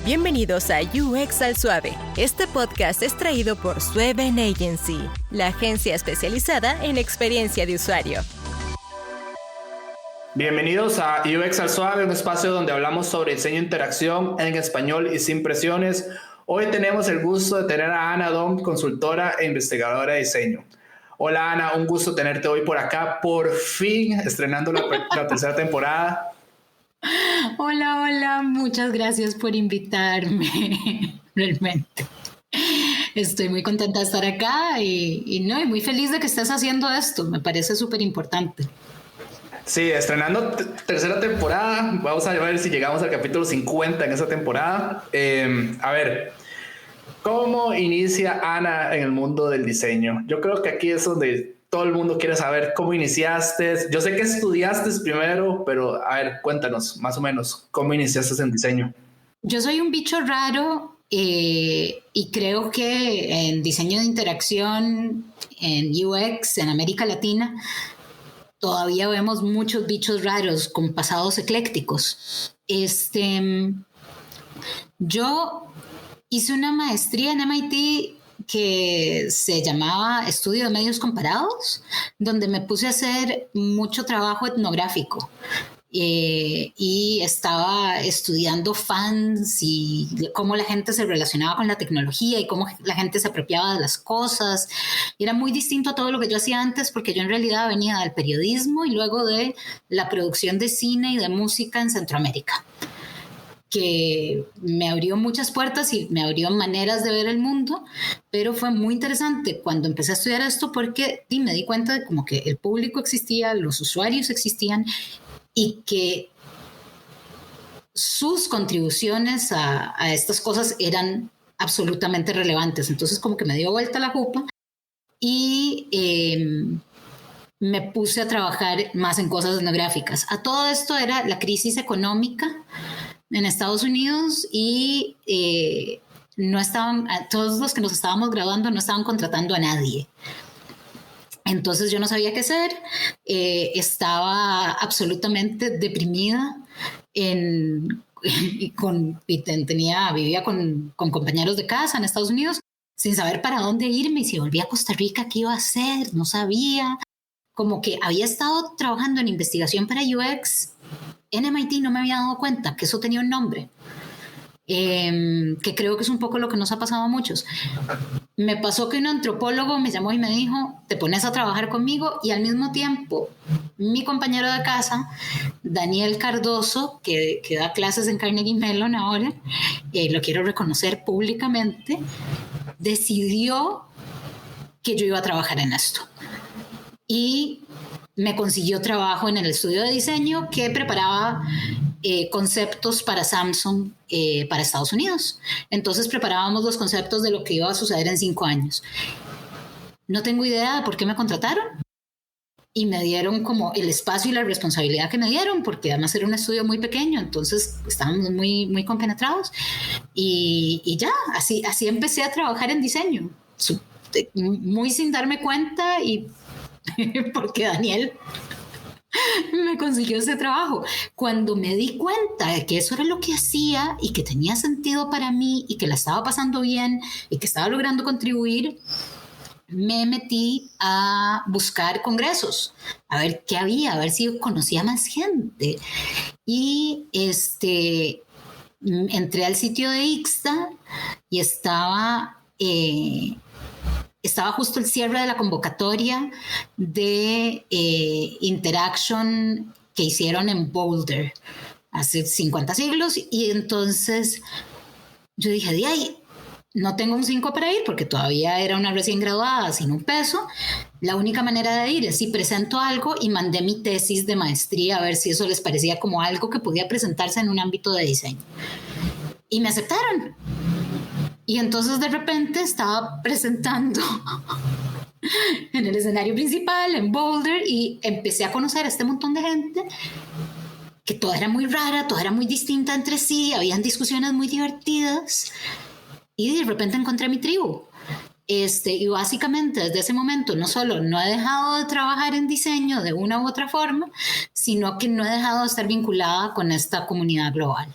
Bienvenidos a UX al Suave. Este podcast es traído por Sueven Agency, la agencia especializada en experiencia de usuario. Bienvenidos a UX al Suave, un espacio donde hablamos sobre diseño e interacción en español y sin presiones. Hoy tenemos el gusto de tener a Ana Dom, consultora e investigadora de diseño. Hola Ana, un gusto tenerte hoy por acá, por fin estrenando la tercera temporada. Hola, muchas gracias por invitarme, realmente. Estoy muy contenta de estar acá y muy feliz de que estés haciendo esto, me parece súper importante. Sí, estrenando tercera temporada, vamos a ver si llegamos al capítulo 50 en esa temporada. A ver, ¿cómo inicia Ana en el mundo del diseño? Yo creo que aquí es donde todo el mundo quiere saber cómo iniciaste. Yo sé que estudiaste primero, pero a ver, cuéntanos más o menos cómo iniciaste en diseño. Yo soy un bicho raro y creo que en diseño de interacción, en UX, en América Latina, todavía vemos muchos bichos raros con pasados eclécticos. Yo hice una maestría en MIT que se llamaba Estudio de Medios Comparados, donde me puse a hacer mucho trabajo etnográfico. Y estaba estudiando fans y cómo la gente se relacionaba con la tecnología y cómo la gente se apropiaba de las cosas. Y era muy distinto a todo lo que yo hacía antes, porque yo en realidad venía del periodismo y luego de la producción de cine y de música en Centroamérica, que me abrió muchas puertas y me abrió maneras de ver el mundo, pero fue muy interesante cuando empecé a estudiar esto porque me di cuenta de como que el público existía, los usuarios existían y que sus contribuciones a estas cosas eran absolutamente relevantes. Entonces como que me dio vuelta la jupa y me puse a trabajar más en cosas etnográficas. A todo esto era la crisis económica en Estados Unidos y todos los que nos estábamos graduando no estaban contratando a nadie. Entonces yo no sabía qué hacer, estaba absolutamente deprimida vivía con compañeros de casa en Estados Unidos sin saber para dónde irme y si volvía a Costa Rica, ¿qué iba a hacer? No sabía. Como que había estado trabajando en investigación para UX en MIT, no me había dado cuenta que eso tenía un nombre, que creo que es un poco lo que nos ha pasado a muchos. Me pasó que un antropólogo me llamó y me dijo, te pones a trabajar conmigo, y al mismo tiempo mi compañero de casa, Daniel Cardoso, que da clases en Carnegie Mellon ahora, lo quiero reconocer públicamente, decidió que yo iba a trabajar en esto. Y me consiguió trabajo en el estudio de diseño que preparaba conceptos para Samsung para Estados Unidos. Entonces preparábamos los conceptos de lo que iba a suceder en 5 años. No tengo idea de por qué me contrataron y me dieron como el espacio y la responsabilidad que me dieron, porque además era un estudio muy pequeño, entonces estábamos muy, muy compenetrados y ya, así empecé a trabajar en diseño, muy sin darme cuenta, y porque Daniel me consiguió ese trabajo. Cuando me di cuenta de que eso era lo que hacía y que tenía sentido para mí y que la estaba pasando bien y que estaba logrando contribuir, me metí a buscar congresos, a ver qué había, a ver si conocía más gente. Y entré al sitio de ICSTA y estaba justo el cierre de la convocatoria de Interaction que hicieron en Boulder hace 50 siglos, y entonces yo dije, no tengo un 5 para ir porque todavía era una recién graduada sin un peso. La única manera de ir es si presento algo, y mandé mi tesis de maestría a ver si eso les parecía como algo que podía presentarse en un ámbito de diseño. Y me aceptaron. Y entonces de repente estaba presentando en el escenario principal, en Boulder, y empecé a conocer a este montón de gente que toda era muy rara, toda era muy distinta entre sí, habían discusiones muy divertidas, y de repente encontré mi tribu. Y básicamente desde ese momento no solo no he dejado de trabajar en diseño de una u otra forma, sino que no he dejado de estar vinculada con esta comunidad global.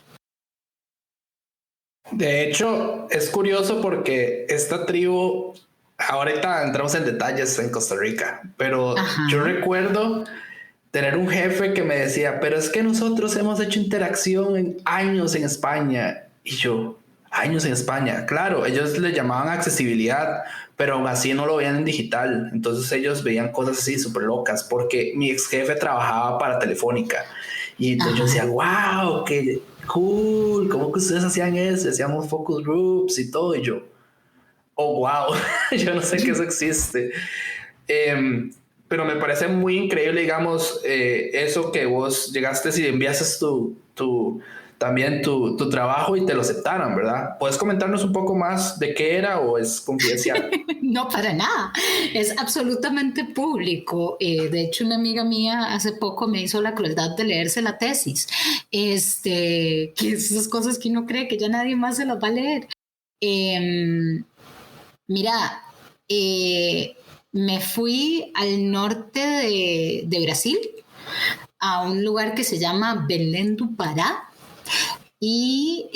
De hecho, es curioso porque esta tribu, ahorita entramos en detalles en Costa Rica, pero Ajá. yo recuerdo tener un jefe que me decía, pero es que nosotros hemos hecho interacción en años en España. Y yo, años en España. Claro, ellos le llamaban accesibilidad, pero aún así no lo veían en digital. Entonces ellos veían cosas así súper locas, porque mi ex jefe trabajaba para Telefónica. Y entonces yo decía, wow, qué cool, ¿cómo que ustedes hacían eso? Hacíamos focus groups y todo. Y yo, oh, wow, yo no sé que eso existe. Pero me parece muy increíble, digamos, eso que vos llegaste y enviaste también tu trabajo y te lo aceptaron, ¿verdad? ¿Puedes comentarnos un poco más de qué era o es confidencial? No, para nada. Es absolutamente público. De hecho, una amiga mía hace poco me hizo la crueldad de leerse la tesis. Que esas cosas que uno cree que ya nadie más se las va a leer. Mira, me fui al norte de Brasil, a un lugar que se llama Belém do Pará, y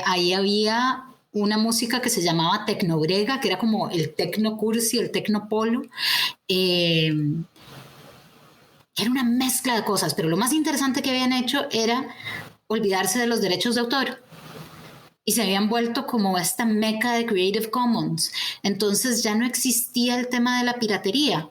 ahí había una música que se llamaba tecnobrega, que era como el tecno cursi, el tecno polo. Era una mezcla de cosas, pero lo más interesante que habían hecho era olvidarse de los derechos de autor. Y se habían vuelto como esta meca de Creative Commons. Entonces ya no existía el tema de la piratería,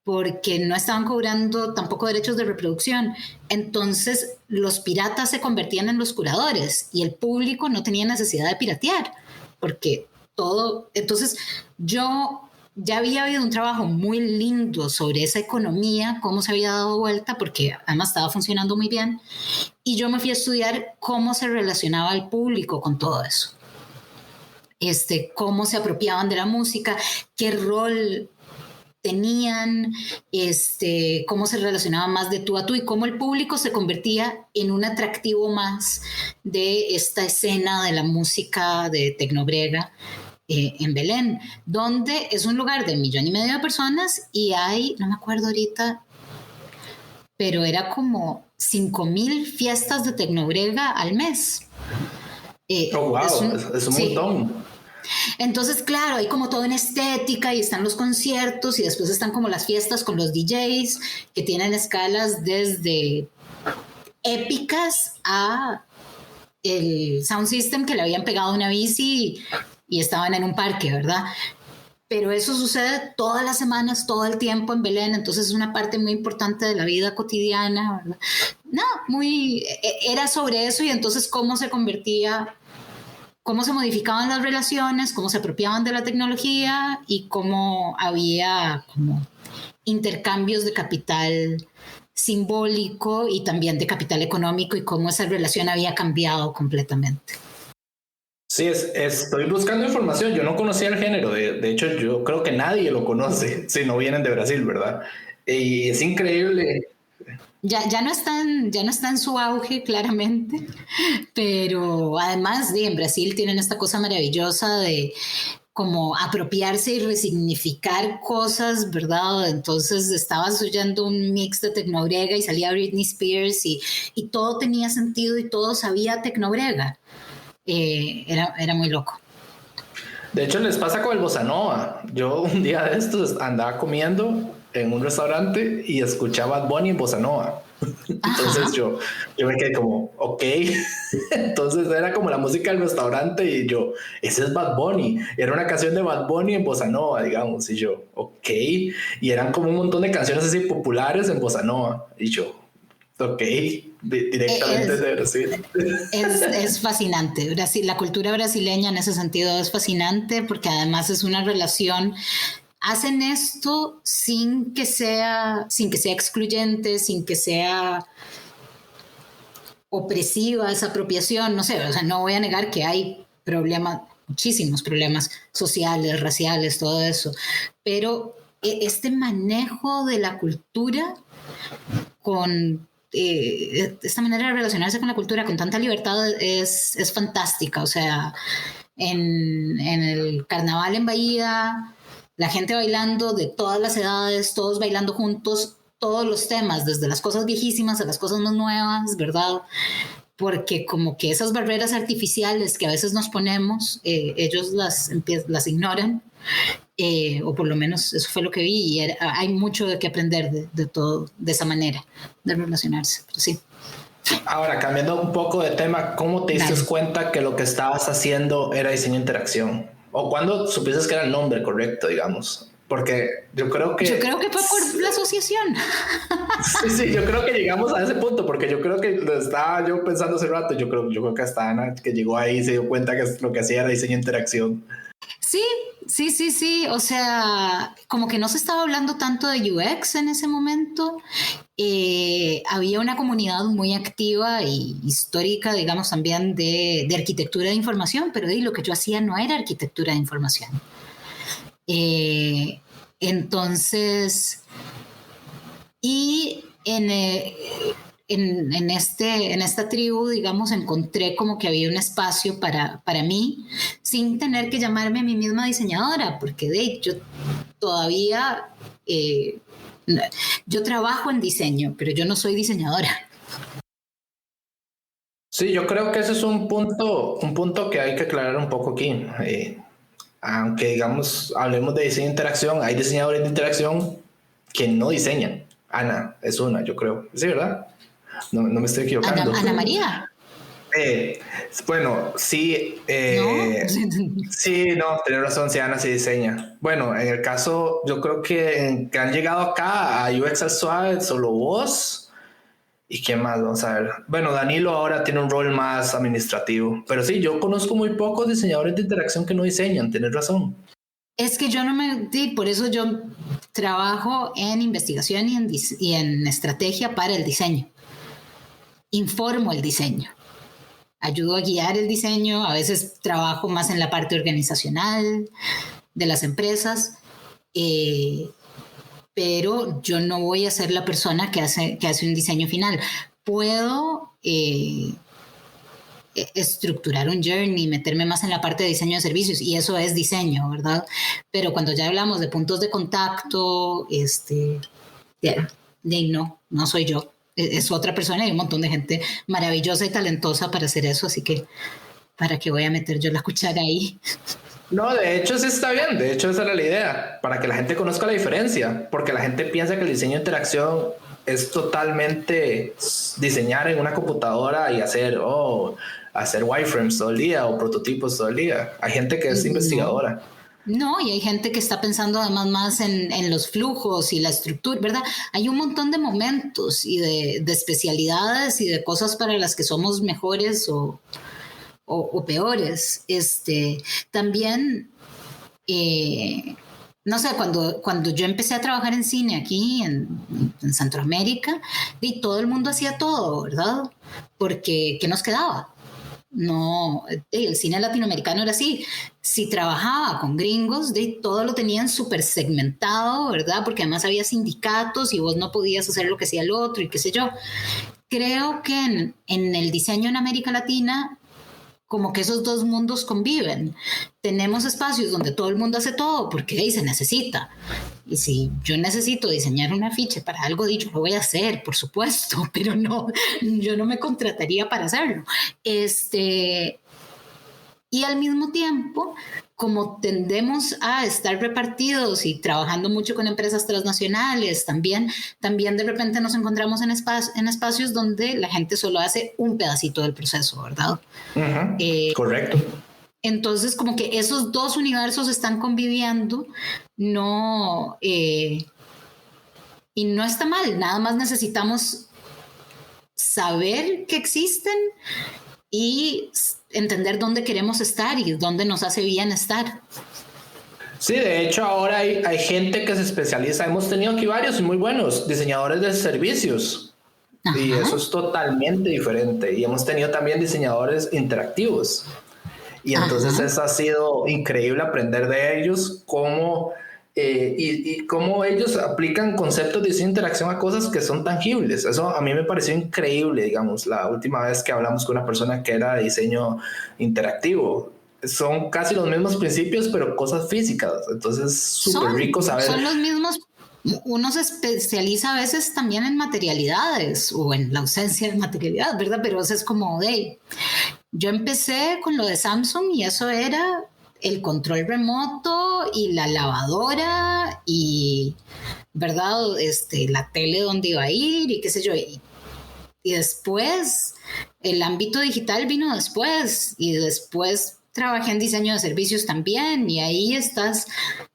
porque no estaban cobrando tampoco derechos de reproducción. Entonces los piratas se convertían en los curadores y el público no tenía necesidad de piratear, porque todo... Entonces yo ya había habido un trabajo muy lindo sobre esa economía, cómo se había dado vuelta, porque además estaba funcionando muy bien, y yo me fui a estudiar cómo se relacionaba el público con todo eso. Cómo se apropiaban de la música, qué rol tenían, cómo se relacionaban más de tú a tú y cómo el público se convertía en un atractivo más de esta escena de la música de tecnobrega en Belén, donde es un lugar de 1,5 millones de personas y hay, no me acuerdo ahorita, pero era como 5,000 fiestas de tecnobrega al mes. Oh, wow, es un montón. Entonces, claro, hay como toda una estética y están los conciertos y después están como las fiestas con los DJs que tienen escalas desde épicas a el sound system que le habían pegado una bici y estaban en un parque, ¿verdad? Pero eso sucede todas las semanas, todo el tiempo en Belén, entonces es una parte muy importante de la vida cotidiana, ¿verdad? No, era sobre eso y entonces cómo se convertía, cómo se modificaban las relaciones, cómo se apropiaban de la tecnología y cómo había como intercambios de capital simbólico y también de capital económico y cómo esa relación había cambiado completamente. Sí, estoy buscando información. Yo no conocía el género. De hecho, yo creo que nadie lo conoce si no vienen de Brasil, ¿verdad? Y es increíble. Ya no está en su auge, claramente, pero además en Brasil tienen esta cosa maravillosa de como apropiarse y resignificar cosas, ¿verdad? Entonces estabas oyendo un mix de tecnobrega y salía Britney Spears y todo tenía sentido y todo sabía tecnobrega. Era muy loco. De hecho, les pasa con el bossa nova. Yo un día de estos andaba comiendo en un restaurante y escuchaba Bad Bunny en bossa nova. Entonces yo me quedé como, ok. Entonces era como la música del restaurante y yo, ese es Bad Bunny. Era una canción de Bad Bunny en bossa nova, digamos. Y yo, ok. Y eran como un montón de canciones así populares en bossa nova. Y yo, ok, directamente de Brasil. Es fascinante. La cultura brasileña en ese sentido es fascinante porque además es una relación. Hacen esto sin que sea excluyente, sin que sea opresiva esa apropiación. No sé, o sea, no voy a negar que hay problemas, muchísimos problemas sociales, raciales, todo eso. Pero este manejo de la cultura con esta manera de relacionarse con la cultura con tanta libertad es fantástica. O sea, en el carnaval en Bahía, la gente bailando de todas las edades, todos bailando juntos, todos los temas, desde las cosas viejísimas a las cosas más nuevas, ¿verdad? porque como que esas barreras artificiales que a veces nos ponemos, ellos las ignoran, o por lo menos eso fue lo que vi, y hay mucho de que aprender de todo, de esa manera de relacionarse, pero sí. Ahora, cambiando un poco de tema, ¿cómo te diste cuenta que lo que estabas haciendo era diseño de interacción? ¿O cuándo supiste que era el nombre correcto, digamos? Porque yo creo que fue por la asociación. Sí, yo creo que llegamos a ese punto, porque yo creo que lo estaba yo pensando hace rato. Yo creo que hasta Ana, que llegó ahí, se dio cuenta que lo que hacía era diseño de interacción. Sí. O sea, como que no se estaba hablando tanto de UX en ese momento. Había una comunidad muy activa y histórica, digamos, también de arquitectura de información, pero lo que yo hacía no era arquitectura de información. Entonces, y en esta tribu, digamos, encontré como que había un espacio para mí, sin tener que llamarme a mí misma diseñadora, porque yo todavía, yo trabajo en diseño, pero yo no soy diseñadora. Sí, yo creo que ese es un punto que hay que aclarar un poco aquí. Aunque, digamos, hablemos de diseño de interacción, hay diseñadores de interacción que no diseñan. Ana es una, yo creo. Sí, ¿verdad? No me estoy equivocando. Ana María. Bueno, sí. Sí, no, tenés razón, sí, Ana sí diseña. Bueno, en el caso, yo creo que han llegado acá a UX al Suave, solo vos. ¿Y qué más? Vamos a ver. Bueno, Danilo ahora tiene un rol más administrativo. Pero sí, yo conozco muy pocos diseñadores de interacción que no diseñan, tenés razón. Es que yo por eso yo trabajo en investigación y en estrategia para el diseño. Informo el diseño. Ayudo a guiar el diseño. A veces trabajo más en la parte organizacional de las empresas. Pero yo no voy a ser la persona que hace un diseño final. Puedo estructurar un journey, meterme más en la parte de diseño de servicios, y eso es diseño, ¿verdad? Pero cuando ya hablamos de puntos de contacto, no soy yo. Es otra persona, y un montón de gente maravillosa y talentosa para hacer eso, así que ¿para qué voy a meter yo la cuchara ahí? No, de hecho sí está bien, de hecho esa era la idea, para que la gente conozca la diferencia, porque la gente piensa que el diseño de interacción es totalmente diseñar en una computadora y hacer wireframes todo el día o prototipos todo el día. Hay gente que es investigadora. No, y hay gente que está pensando además más en los flujos y la estructura, ¿verdad? Hay un montón de momentos y de especialidades y de cosas para las que somos mejores o peores. También, no sé, cuando yo empecé a trabajar en cine aquí en Centroamérica, y todo el mundo hacía todo, ¿verdad? Porque ¿qué nos quedaba? No, el cine latinoamericano era así. Si trabajaba con gringos, todo lo tenían súper segmentado, ¿verdad? Porque además había sindicatos y vos no podías hacer lo que hacía el otro y qué sé yo. Creo que en el diseño en América Latina, como que esos dos mundos conviven. Tenemos espacios donde todo el mundo hace todo porque ahí se necesita. Y si yo necesito diseñar un afiche para algo dicho, lo voy a hacer, por supuesto, pero no, yo no me contrataría para hacerlo. Y al mismo tiempo, como tendemos a estar repartidos y trabajando mucho con empresas transnacionales, también de repente nos encontramos en espacios donde la gente solo hace un pedacito del proceso, ¿verdad? Uh-huh. Correcto. Entonces, como que esos dos universos están conviviendo, y no está mal, nada más necesitamos saber que existen y entender dónde queremos estar y dónde nos hace bien estar. Sí, de hecho ahora hay gente que se especializa. Hemos tenido aquí varios y muy buenos diseñadores de servicios. Ajá. Y eso es totalmente diferente. Y hemos tenido también diseñadores interactivos. Y entonces Ajá. Eso ha sido increíble aprender de ellos cómo ellos aplican conceptos de diseño de interacción a cosas que son tangibles. Eso a mí me pareció increíble, digamos, la última vez que hablamos con una persona que era de diseño interactivo. Son casi los mismos principios, pero cosas físicas. Entonces, súper rico saber. Son los mismos uno se especializa a veces también en materialidades o en la ausencia de materialidad, ¿verdad? Pero eso es como de... Yo empecé con lo de Samsung y eso era el control remoto y la lavadora y, ¿verdad? La tele donde iba a ir y qué sé yo. Y después el ámbito digital vino después y después trabajé en diseño de servicios también y ahí estás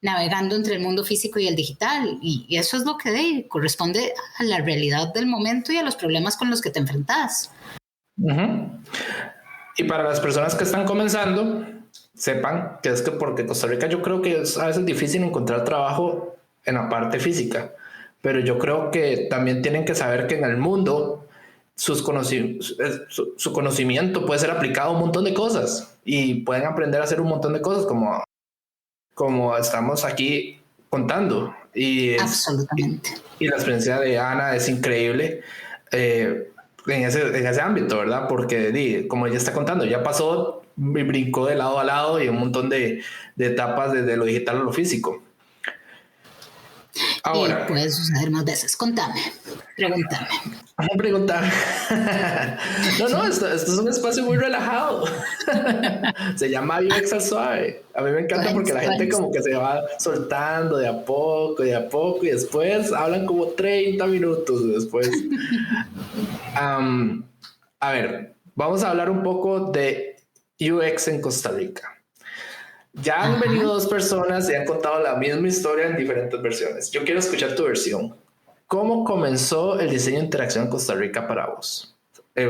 navegando entre el mundo físico y el digital y eso es lo que corresponde a la realidad del momento y a los problemas con los que te enfrentas. Uh-huh. Y para las personas que están comenzando, sepan que es que porque Costa Rica yo creo que es a veces difícil encontrar trabajo en la parte física, pero yo creo que también tienen que saber que en el mundo su conocimiento puede ser aplicado a un montón de cosas y pueden aprender a hacer un montón de cosas como estamos aquí contando. Absolutamente. Y la experiencia de Ana es increíble en ese ámbito, ¿verdad? Porque como ella está contando, ya pasó, brincó de lado a lado y un montón de etapas desde lo digital a lo físico. Ahora, y puede suceder más veces. Pregúntame. No, esto es un espacio muy relajado. Se llama UX al suave. A mí me encanta porque la gente como que se va soltando de a poco y después hablan como 30 minutos después. A ver, vamos a hablar un poco de UX en Costa Rica. Ya han venido dos personas y han contado la misma historia en diferentes versiones. Yo quiero escuchar tu versión. ¿Cómo comenzó el diseño de interacción en Costa Rica para vos?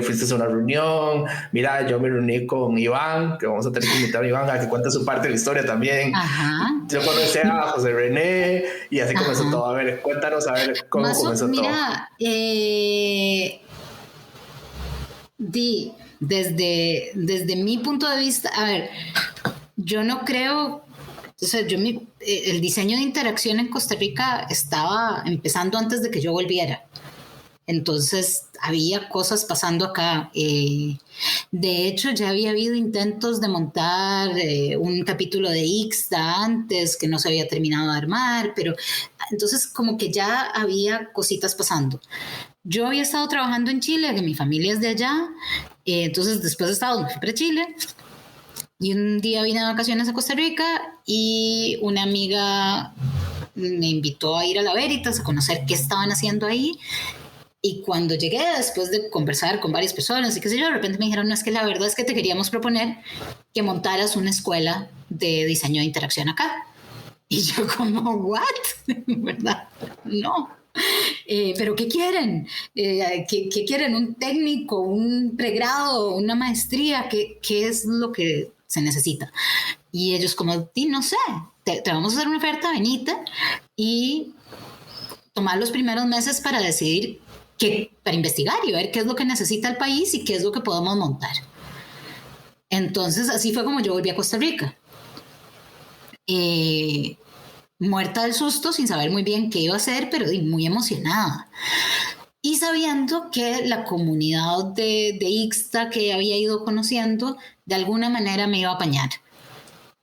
Fuiste a una reunión, mira, yo me reuní con Iván, que vamos a tener que invitar a Iván a que cuente su parte de la historia también. Ajá. Yo conocí a José René y así comenzó todo. A ver, cuéntanos a ver cómo comenzó todo. Mira, desde mi punto de vista, a ver, yo no creo, o sea, el diseño de interacción en Costa Rica estaba empezando antes de que yo volviera. Entonces había cosas pasando acá. De hecho, ya había habido intentos de montar un capítulo de Ixta antes que no se había terminado de armar, pero entonces como que ya había cositas pasando. Yo había estado trabajando en Chile, que mi familia es de allá, entonces después de Estados Unidos fui para Chile. Y un día vine de vacaciones a Costa Rica y una amiga me invitó a ir a la Veritas a conocer qué estaban haciendo ahí. Y cuando llegué, después de conversar con varias personas y qué sé yo, de repente me dijeron, no, es que la verdad es que te queríamos proponer que montaras una escuela de diseño de interacción acá. Y yo como, ¿what? ¿Verdad? No. ¿Pero qué quieren? ¿Qué quieren? ¿Un técnico? ¿Un pregrado? ¿Una maestría? ¿Qué es lo que se necesita? Y ellos como, no sé, te vamos a hacer una oferta, venite y tomar los primeros meses para decidir para investigar y ver qué es lo que necesita el país y qué es lo que podemos montar. Entonces así fue como yo volví a Costa Rica. Muerta del susto, sin saber muy bien qué iba a hacer, pero muy emocionada. Y sabiendo que la comunidad de Ixta que había ido conociendo, de alguna manera me iba a apañar.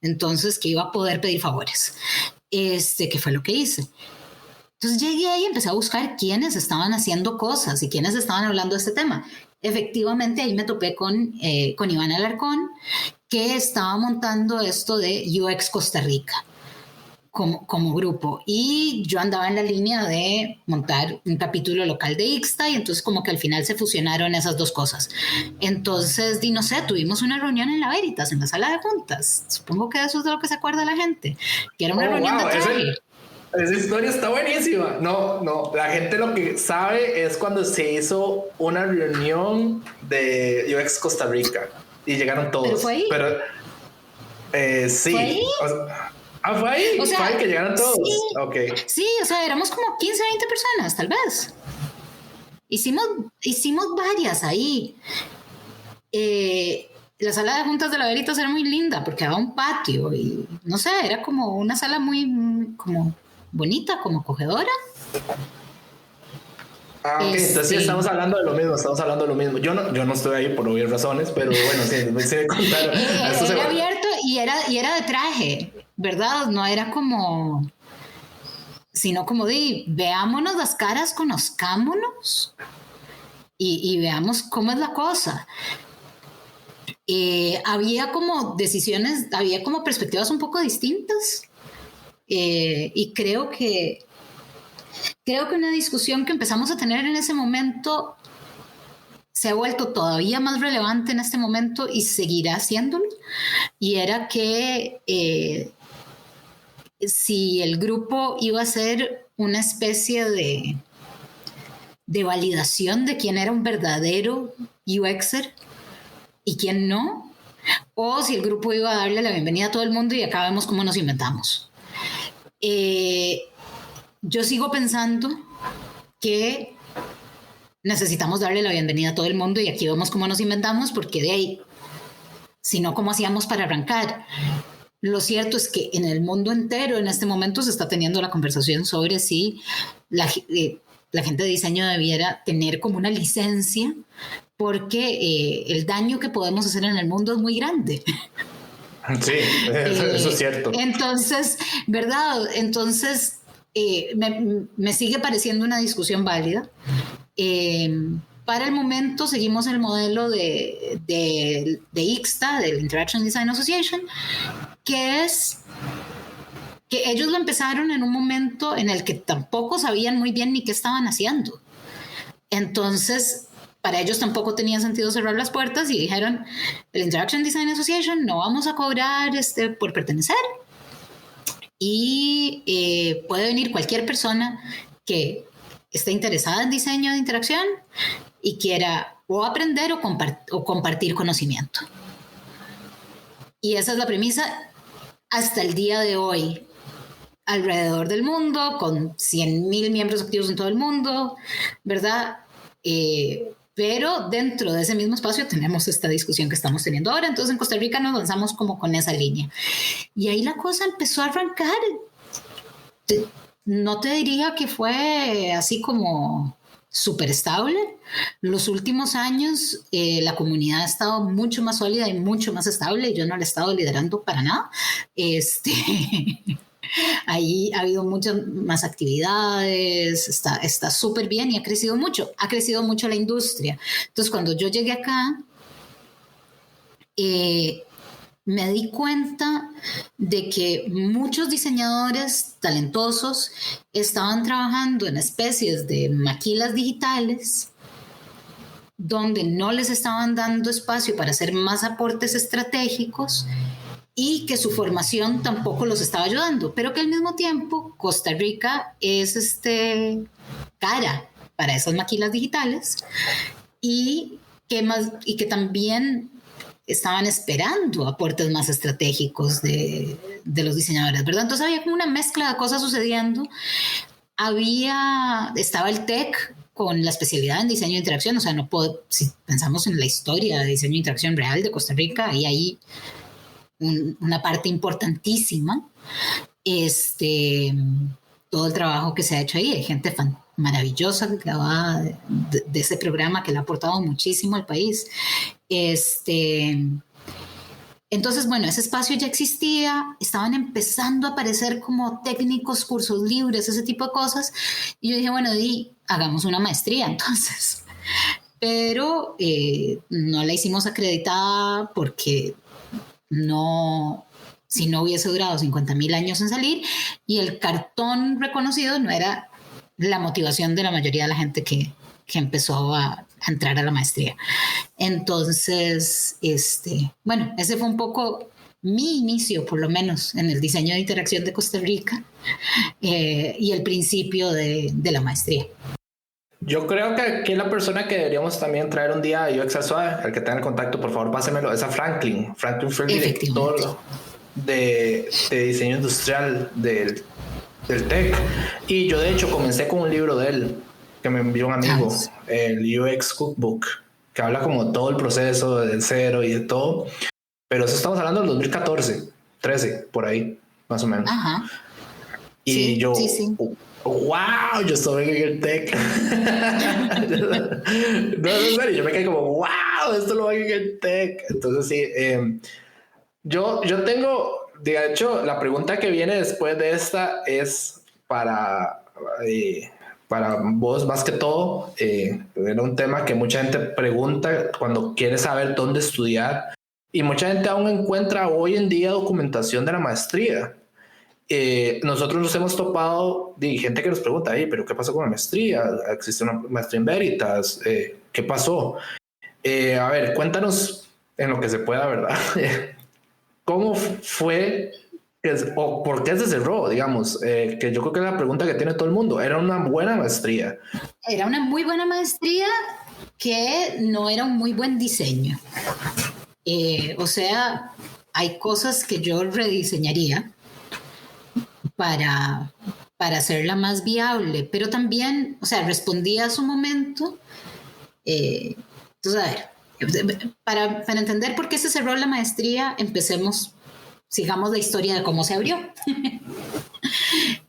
Entonces, que iba a poder pedir favores. Que fue lo que hice. Entonces llegué ahí y empecé a buscar quiénes estaban haciendo cosas y quiénes estaban hablando de este tema. Efectivamente, ahí me topé con Iván Alarcón, que estaba montando esto de UX Costa Rica como grupo. Y yo andaba en la línea de montar un capítulo local de Ixta y entonces como que al final se fusionaron esas dos cosas. Entonces, no sé, tuvimos una reunión en la Veritas, en la sala de juntas. Supongo que eso es de lo que se acuerda la gente, que era una reunión de traje. Esa historia está buenísima. No, la gente lo que sabe es cuando se hizo una reunión de UX Costa Rica y llegaron todos. ¿Pero fue ahí? Sí. ¿Fue ahí? Fue ahí. O sea, fue ahí que llegaron todos. Sí, okay. Sí, o sea, éramos como 15, 20 personas, tal vez. Hicimos varias ahí. La sala de juntas de la Veritas era muy linda porque daba un patio y no sé, era como una sala muy como bonita, como acogedora. Entonces sí, estamos hablando de lo mismo. Yo no estoy ahí por obvias razones, pero bueno, sí me contaron. Era abierto y era de traje, ¿verdad? No era como sino como de veámonos las caras, conozcámonos y veamos cómo es la cosa. Había como decisiones, había como perspectivas un poco distintas, y creo que una discusión que empezamos a tener en ese momento se ha vuelto todavía más relevante en este momento y seguirá haciéndolo, y era que si el grupo iba a ser una especie de validación de quién era un verdadero UXer y quién no, o si el grupo iba a darle la bienvenida a todo el mundo y acá vemos cómo nos inventamos. Yo sigo pensando que necesitamos darle la bienvenida a todo el mundo y aquí vemos cómo nos inventamos, porque de ahí, si no, ¿cómo hacíamos para arrancar? Lo cierto es que en el mundo entero en este momento se está teniendo la conversación sobre si la gente de diseño debiera tener como una licencia, porque el daño que podemos hacer en el mundo es muy grande. Sí, eso es cierto. Entonces, ¿verdad? Entonces, me sigue pareciendo una discusión válida. Para el momento seguimos el modelo de IXTA, del Interaction Design Association, que es que ellos lo empezaron en un momento en el que tampoco sabían muy bien ni qué estaban haciendo. Entonces, para ellos tampoco tenía sentido cerrar las puertas y dijeron, el Interaction Design Association no vamos a cobrar por pertenecer, y puede venir cualquier persona que esté interesada en diseño de interacción y quiera o aprender o compartir conocimiento. Y esa es la premisa hasta el día de hoy, alrededor del mundo, con 100,000 miembros activos en todo el mundo, ¿verdad? Pero dentro de ese mismo espacio tenemos esta discusión que estamos teniendo ahora. Entonces en Costa Rica nos lanzamos como con esa línea. Y ahí la cosa empezó a arrancar. No te diría que fue así como súper estable. Los últimos años la comunidad ha estado mucho más sólida y mucho más estable. Yo no la he estado liderando para nada. Ahí ha habido muchas más actividades, está súper bien y ha crecido mucho la industria. Entonces, cuando yo llegué acá, me di cuenta de que muchos diseñadores talentosos estaban trabajando en especies de maquilas digitales donde no les estaban dando espacio para hacer más aportes estratégicos, y que su formación tampoco los estaba ayudando, pero que al mismo tiempo Costa Rica es cara para esas maquilas digitales, y que también estaban esperando aportes más estratégicos de los diseñadores, ¿verdad? Entonces había como una mezcla de cosas sucediendo. Estaba el TEC con la especialidad en diseño de interacción, o sea, si pensamos en la historia de diseño de interacción real de Costa Rica, y ahí una parte importantísima, todo el trabajo que se ha hecho ahí. Hay gente maravillosa que va de ese programa, que le ha aportado muchísimo al país. Entonces, bueno, ese espacio ya existía, estaban empezando a aparecer como técnicos, cursos libres, ese tipo de cosas, y yo dije, bueno, hagamos una maestría entonces. Pero no la hicimos acreditada porque si no hubiese durado 50,000 años en salir, y el cartón reconocido no era la motivación de la mayoría de la gente que empezó a entrar a la maestría. Entonces, bueno, ese fue un poco mi inicio, por lo menos, en el diseño de interacción de Costa Rica, y el principio de la maestría. Yo creo que aquí la persona que deberíamos también traer un día a UX al Suave, al que tenga el contacto, por favor, pásemelo, es a Franklin fue el director de diseño industrial del TEC. Y yo, de hecho, comencé con un libro de él que me envió un amigo, el UX Cookbook, que habla como todo el proceso del cero y de todo. Pero eso estamos hablando del 2014, 13, por ahí, más o menos. Ajá. Y sí, yo... Sí. ¡Wow! Yo estoy en el TEC. No, en serio, yo me quedé como ¡wow! Esto lo hago en el TEC. Entonces sí, yo tengo, de hecho, la pregunta que viene después de esta es para, para vos más que todo. Era un tema que mucha gente pregunta cuando quiere saber dónde estudiar, y mucha gente aún encuentra hoy en día documentación de la maestría. Nosotros nos hemos topado de gente que nos pregunta, pero ¿qué pasó con la maestría? ¿Existe una maestría en Veritas? ¿Qué pasó? A ver, cuéntanos en lo que se pueda, ¿verdad? ¿Cómo fue o por qué se cerró, digamos? Que yo creo que es la pregunta que tiene todo el mundo. Era una buena maestría. Era una muy buena maestría que no era un muy buen diseño. O sea, hay cosas que yo rediseñaría para hacerla más viable, pero también, o sea, respondía a su momento. Entonces, a ver, para entender por qué se cerró la maestría, sigamos la historia de cómo se abrió.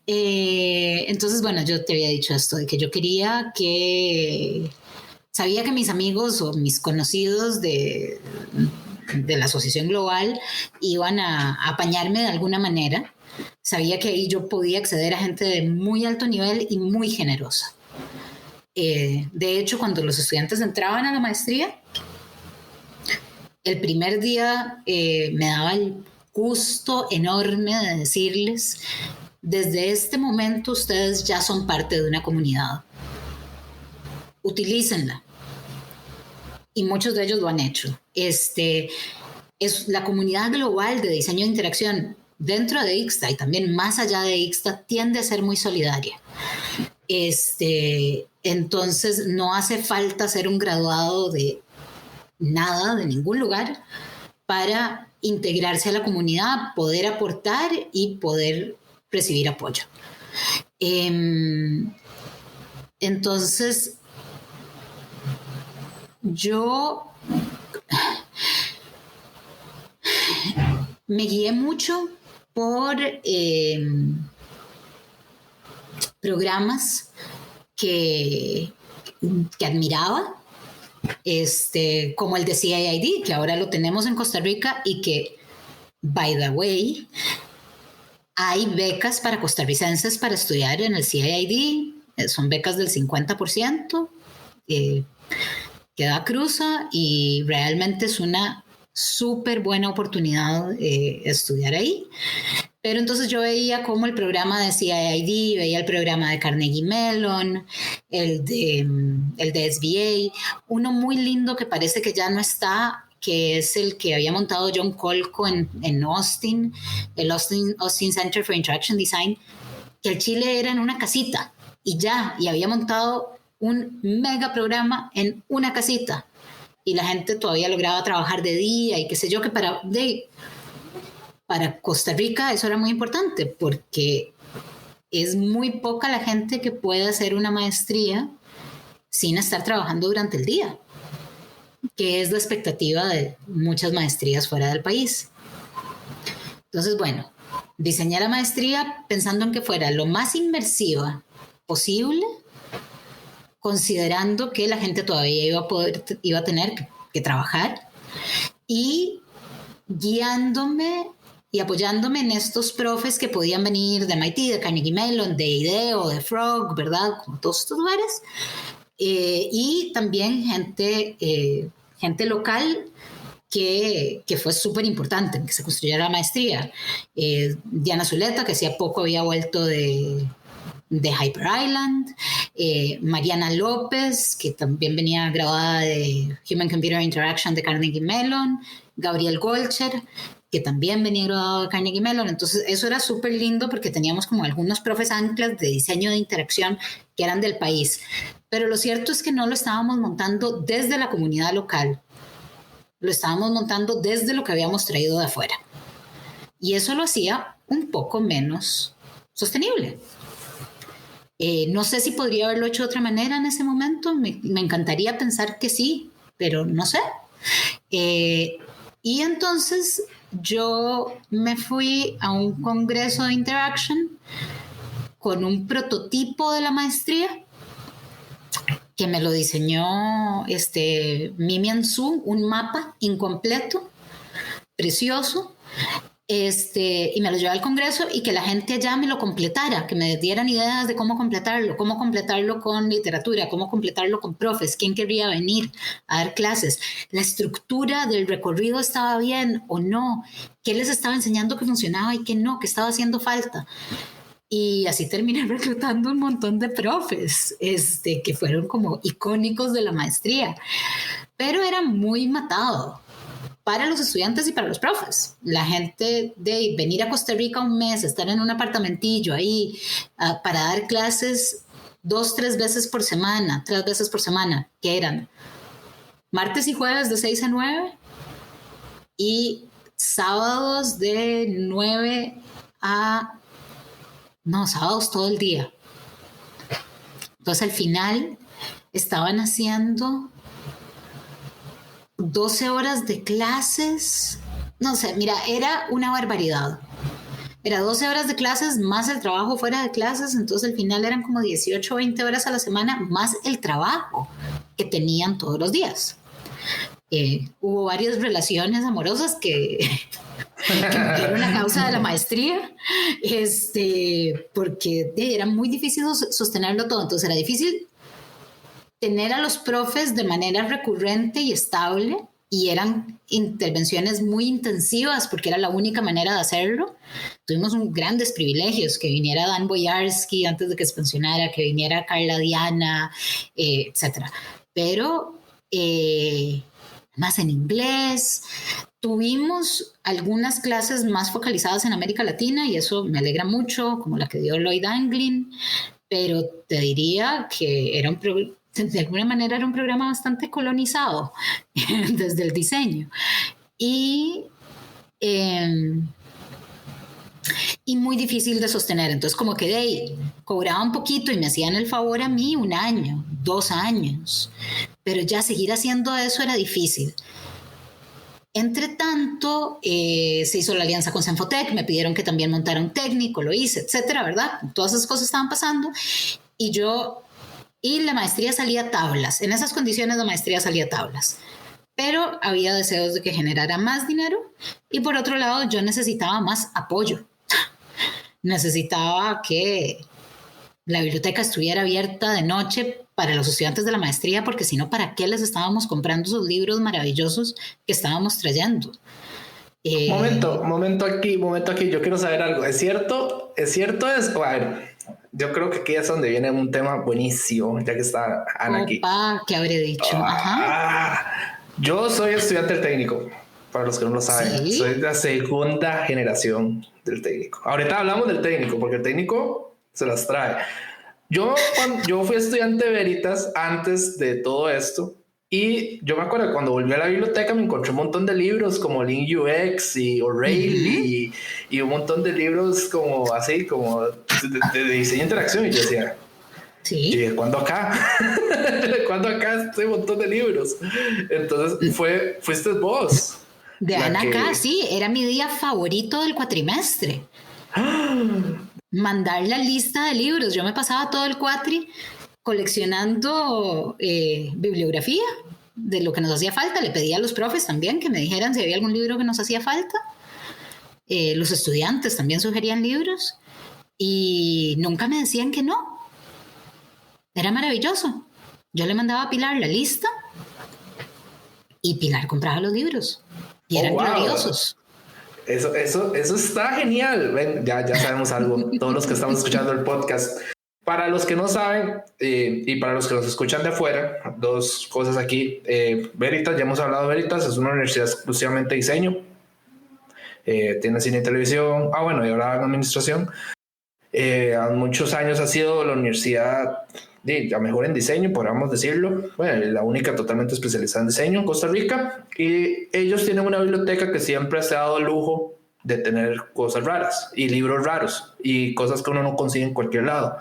Entonces, bueno, yo te había dicho esto, de que yo sabía que mis amigos o mis conocidos de la Asociación Global iban a apañarme de alguna manera. Sabía que ahí yo podía acceder a gente de muy alto nivel y muy generosa. De hecho, cuando los estudiantes entraban a la maestría, el primer día me daba el gusto enorme de decirles: desde este momento ustedes ya son parte de una comunidad. Utilícenla. Y muchos de ellos lo han hecho. Es la comunidad global de diseño de interacción dentro de ICSTA y también más allá de ICSTA tiende a ser muy solidaria. Entonces no hace falta ser un graduado de nada, de ningún lugar, para integrarse a la comunidad, poder aportar y poder recibir apoyo. Entonces, yo me guié mucho por programas que admiraba, como el de CIID, que ahora lo tenemos en Costa Rica y que, by the way, hay becas para costarricenses para estudiar en el CIID. Son becas del 50%, que da Cruza, y realmente es una súper buena oportunidad estudiar ahí. Pero entonces yo veía como el programa de CIID, veía el programa de Carnegie Mellon, el de SBA, uno muy lindo que parece que ya no está, que es el que había montado John Colco en Austin, el Austin Center for Interaction Design, que el Chile era en una casita y había montado un mega programa en una casita, y la gente todavía lograba trabajar de día y qué sé yo, que para Costa Rica eso era muy importante, porque es muy poca la gente que puede hacer una maestría sin estar trabajando durante el día, que es la expectativa de muchas maestrías fuera del país. Entonces, bueno, diseñé la maestría pensando en que fuera lo más inmersiva posible, considerando que la gente todavía iba a tener que trabajar, y guiándome y apoyándome en estos profes que podían venir de MIT, de Carnegie Mellon, de IDEO, de Frog, ¿verdad? Como todos estos lugares. Y también gente local que fue súper importante en que se construyera la maestría. Diana Zuleta, que hacía poco había vuelto de Hyper Island, Mariana López, que también venía graduada de Human Computer Interaction de Carnegie Mellon, Gabriel Golcher, que también venía graduado de Carnegie Mellon. Entonces eso era súper lindo porque teníamos como algunos profes anclas de diseño de interacción que eran del país. Pero lo cierto es que no lo estábamos montando desde la comunidad local, lo estábamos montando desde lo que habíamos traído de afuera. Y eso lo hacía un poco menos sostenible. No sé si podría haberlo hecho de otra manera en ese momento. Me encantaría pensar que sí, pero no sé. Y entonces yo me fui a un congreso de Interaction con un prototipo de la maestría que me lo diseñó Mimian Su, un mapa incompleto, precioso, y me lo llevé al Congreso y que la gente allá me lo completara, que me dieran ideas de cómo completarlo con literatura, cómo completarlo con profes, quién querría venir a dar clases, la estructura del recorrido estaba bien o no, qué les estaba enseñando que funcionaba y qué no, qué estaba haciendo falta. Y así terminé reclutando un montón de profes, que fueron como icónicos de la maestría, pero era muy matado para los estudiantes y para los profes. La gente de venir a Costa Rica un mes, estar en un apartamentillo ahí para dar clases 3 veces por semana, que eran martes y jueves de 6 a 9 y sábados de 9 a... No, sábados todo el día. Entonces al final estaban haciendo 12 horas de clases. No sé, mira, era una barbaridad. Era 12 horas de clases más el trabajo fuera de clases, entonces al final eran como 18 o 20 horas a la semana más el trabajo que tenían todos los días. Hubo varias relaciones amorosas que murieron a causa de la maestría, porque era muy difícil sostenerlo todo, entonces era difícil tener a los profes de manera recurrente y estable, y eran intervenciones muy intensivas porque era la única manera de hacerlo. Tuvimos grandes privilegios, que viniera Dan Boyarsky antes de que se pensionara, que viniera Carla Diana, etc. Pero más en inglés. Tuvimos algunas clases más focalizadas en América Latina y eso me alegra mucho, como la que dio Lloyd Anglin, pero te diría que era de alguna manera era un programa bastante colonizado desde el diseño y muy difícil de sostener. Entonces como que cobraba un poquito y me hacían el favor a mí 1 año, 2 años, pero ya seguir haciendo eso era difícil. Entre tanto, se hizo la alianza con Senfotec, me pidieron que también montara un técnico, lo hice, etcétera, ¿verdad? Todas esas cosas estaban pasando y la maestría salía a tablas. En esas condiciones la maestría salía a tablas. Pero había deseos de que generara más dinero y por otro lado yo necesitaba más apoyo. Necesitaba que la biblioteca estuviera abierta de noche para los estudiantes de la maestría, porque si no, ¿para qué les estábamos comprando esos libros maravillosos que estábamos trayendo? Momento aquí, yo quiero saber algo. ¿Es cierto eso? A ver, yo creo que aquí es donde viene un tema buenísimo, ya que está Ana aquí. ¿Qué habré dicho? Yo soy estudiante del técnico, para los que no lo saben. ¿Sí? Soy de la segunda generación del técnico. Ahorita hablamos del técnico, porque el técnico se las trae. Yo fui estudiante de Veritas antes de todo esto. Y yo me acuerdo cuando volví a la biblioteca me encontré un montón de libros como Lean UX y O'Reilly y un montón de libros como así, como de diseño de interacción. Y yo decía, ¿sí? ¿Cuándo acá? ¿Cuándo acá este montón de libros? Entonces fuiste vos. De Ana acá, sí, era mi día favorito del cuatrimestre. Mandar la lista de libros. Yo me pasaba todo el cuatri coleccionando bibliografía de lo que nos hacía falta. Le pedía a los profes también que me dijeran si había algún libro que nos hacía falta. Los estudiantes también sugerían libros y nunca me decían que no. Era maravilloso. Yo le mandaba a Pilar la lista y Pilar compraba los libros y eran gloriosos. Eso está genial. Ven, ya sabemos algo, todos los que estamos escuchando el podcast. Para los que no saben y para los que nos escuchan de afuera, 2 cosas aquí. Veritas, ya hemos hablado de Veritas, es una universidad exclusivamente de diseño. Tiene cine y televisión. Bueno, y ahora administración. Muchos años ha sido la universidad la mejor en diseño, podríamos decirlo. Bueno, la única totalmente especializada en diseño en Costa Rica. Y ellos tienen una biblioteca que siempre se ha dado el lujo de tener cosas raras y libros raros y cosas que uno no consigue en cualquier lado.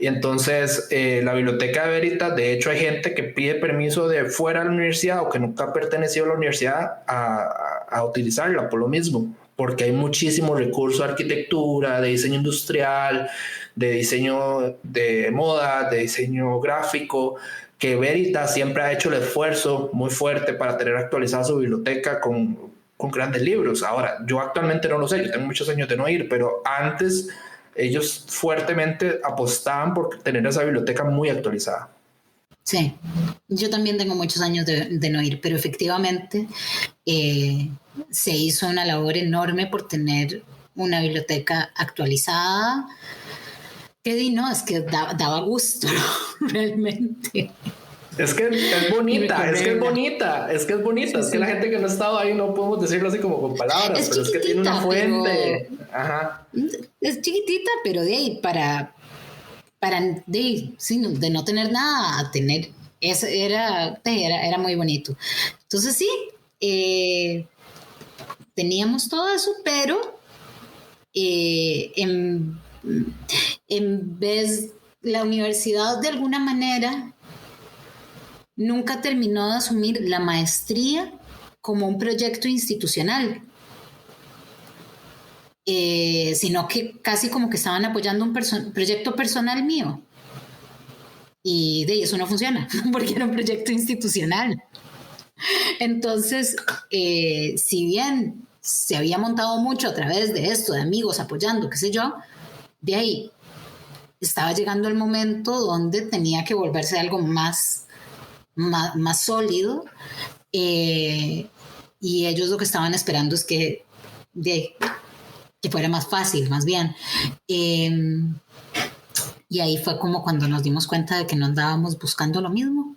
Y entonces la biblioteca de Veritas, de hecho hay gente que pide permiso de fuera de la universidad o que nunca ha pertenecido a la universidad a utilizarla por lo mismo, porque hay muchísimo recurso de arquitectura, de diseño industrial, de diseño de moda, de diseño gráfico, que Veritas siempre ha hecho el esfuerzo muy fuerte para tener actualizada su biblioteca con con grandes libros. Ahora, yo actualmente no lo sé, yo tengo muchos años de no ir, pero antes ellos fuertemente apostaban por tener esa biblioteca muy actualizada. Sí, yo también tengo muchos años de no ir, pero efectivamente se hizo una labor enorme por tener una biblioteca actualizada. No, es que daba gusto, ¿no? Realmente. Es que es bonita, es que es bonita, es que es bonita. Sí, es que la gente que no ha estado ahí no podemos decirlo así como con palabras, pero es que tiene una fuente. Pero, ajá. Es chiquitita, pero de ahí de no tener nada a tener, eso era muy bonito. Entonces sí, teníamos todo eso, pero en vez, la universidad de alguna manera nunca terminó de asumir la maestría como un proyecto institucional, sino que casi como que estaban apoyando un proyecto personal mío. Y de eso no funciona, porque era un proyecto institucional. Entonces, si bien se había montado mucho a través de esto, de amigos apoyando, qué sé yo, de ahí estaba llegando el momento donde tenía que volverse algo más sólido, y ellos lo que estaban esperando es que fuera más fácil, más bien. Y ahí fue como cuando nos dimos cuenta de que no andábamos buscando lo mismo.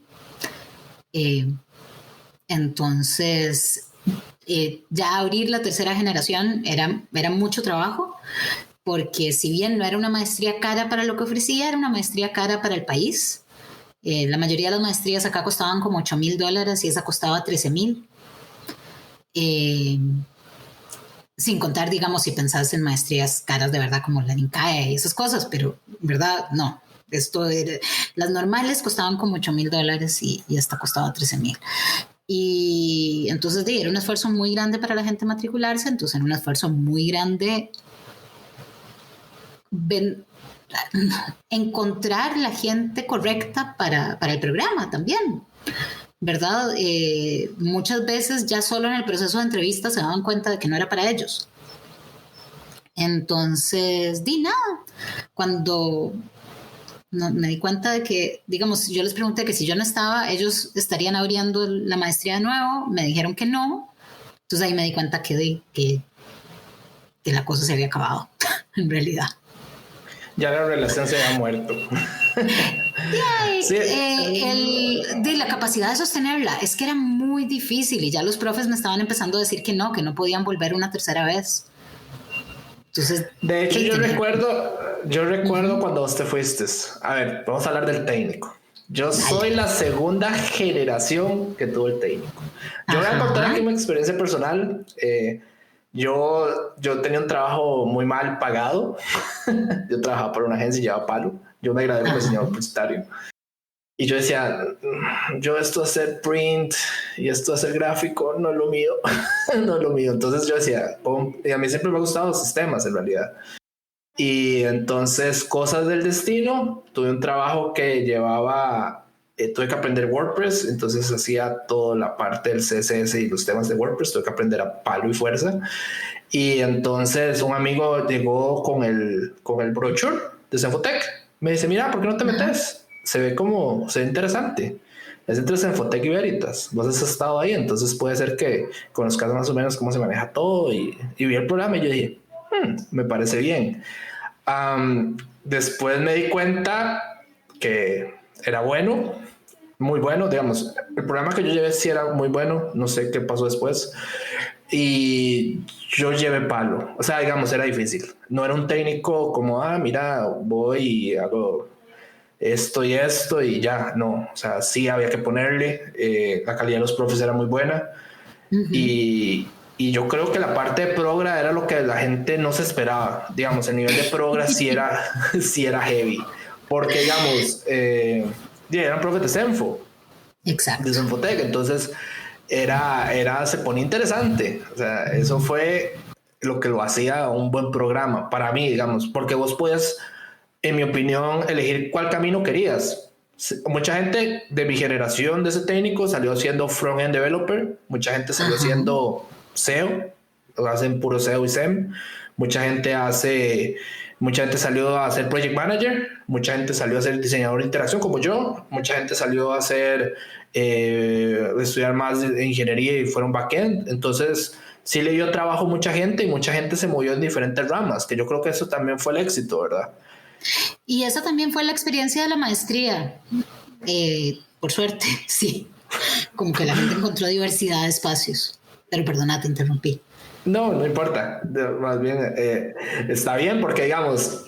Entonces, ya abrir la tercera generación era mucho trabajo, porque si bien no era una maestría cara para lo que ofrecía, era una maestría cara para el país. La mayoría de las maestrías acá costaban como $8,000 y esa costaba $13,000. Sin contar, digamos, si pensás en maestrías caras de verdad como la NINCAE y esas cosas, pero verdad, no. Las normales costaban como $8,000 y esta costaba $13,000. Y entonces era un esfuerzo muy grande para la gente matricularse, entonces era un esfuerzo muy grande encontrar la gente correcta para el programa también, ¿verdad? Muchas veces ya solo en el proceso de entrevista se daban cuenta de que no era para ellos. Entonces, cuando me di cuenta de que, digamos, yo les pregunté que si yo no estaba, ellos estarían abriendo la maestría de nuevo, me dijeron que no, entonces ahí me di cuenta que la cosa se había acabado, en realidad. Ya la relación se había muerto. Sí, la capacidad de sostenerla es que era muy difícil y ya los profes me estaban empezando a decir que no podían volver una tercera vez. Entonces, de hecho, yo recuerdo cuando vos te fuiste. A ver, vamos a hablar del técnico. Yo soy la segunda generación que tuvo el técnico. Yo voy a contar aquí mi experiencia personal. Yo tenía un trabajo muy mal pagado. Yo trabajaba por una agencia y llevaba palo. Yo me gradué como diseñador publicitario. Y yo decía, yo esto de hacer print y esto de hacer gráfico no es lo mío. No es lo mío. Entonces yo decía, y a mí siempre me han gustado los sistemas en realidad. Y entonces, cosas del destino, tuve un trabajo que llevaba, tuve que aprender WordPress, entonces hacía toda la parte del CSS y los temas de WordPress, tuve que aprender a palo y fuerza. Y entonces un amigo llegó con el brochure de Zenfotec. Me dice, mira, ¿por qué no te metes? Se ve interesante. Es entre Zenfotec y Veritas. Vos has estado ahí, entonces puede ser que conozcas más o menos cómo se maneja todo. Y vi el programa y yo dije, me parece bien. Después me di cuenta que era bueno, muy bueno, digamos. El programa que yo llevé sí era muy bueno, no sé qué pasó después. Y yo llevé palo, o sea, digamos, era difícil. No era un técnico como, mira, voy y hago esto y esto y ya, no. O sea, sí había que ponerle, la calidad de los profes era muy buena. Y yo creo que la parte de Progra era lo que la gente no se esperaba. Digamos, el nivel de Progra sí era heavy. Porque, digamos, eran profes de Zenfo. Exacto. De Zenfotec. Entonces, se ponía interesante. O sea, eso fue lo que lo hacía un buen programa para mí, digamos. Porque vos podías, en mi opinión, elegir cuál camino querías. Mucha gente de mi generación de ese técnico salió siendo front-end developer. Mucha gente salió siendo SEO, hacen puro SEO y SEM. Mucha gente salió a ser project manager, mucha gente salió a ser diseñador de interacción como yo, mucha gente salió a estudiar más de ingeniería y fueron backend. Entonces sí le dio trabajo a mucha gente y mucha gente se movió en diferentes ramas, que yo creo que eso también fue el éxito, ¿verdad? Y esa también fue la experiencia de la maestría, por suerte, sí, como que la gente encontró diversidad de espacios, pero perdona, te interrumpí. No importa, más bien está bien porque digamos,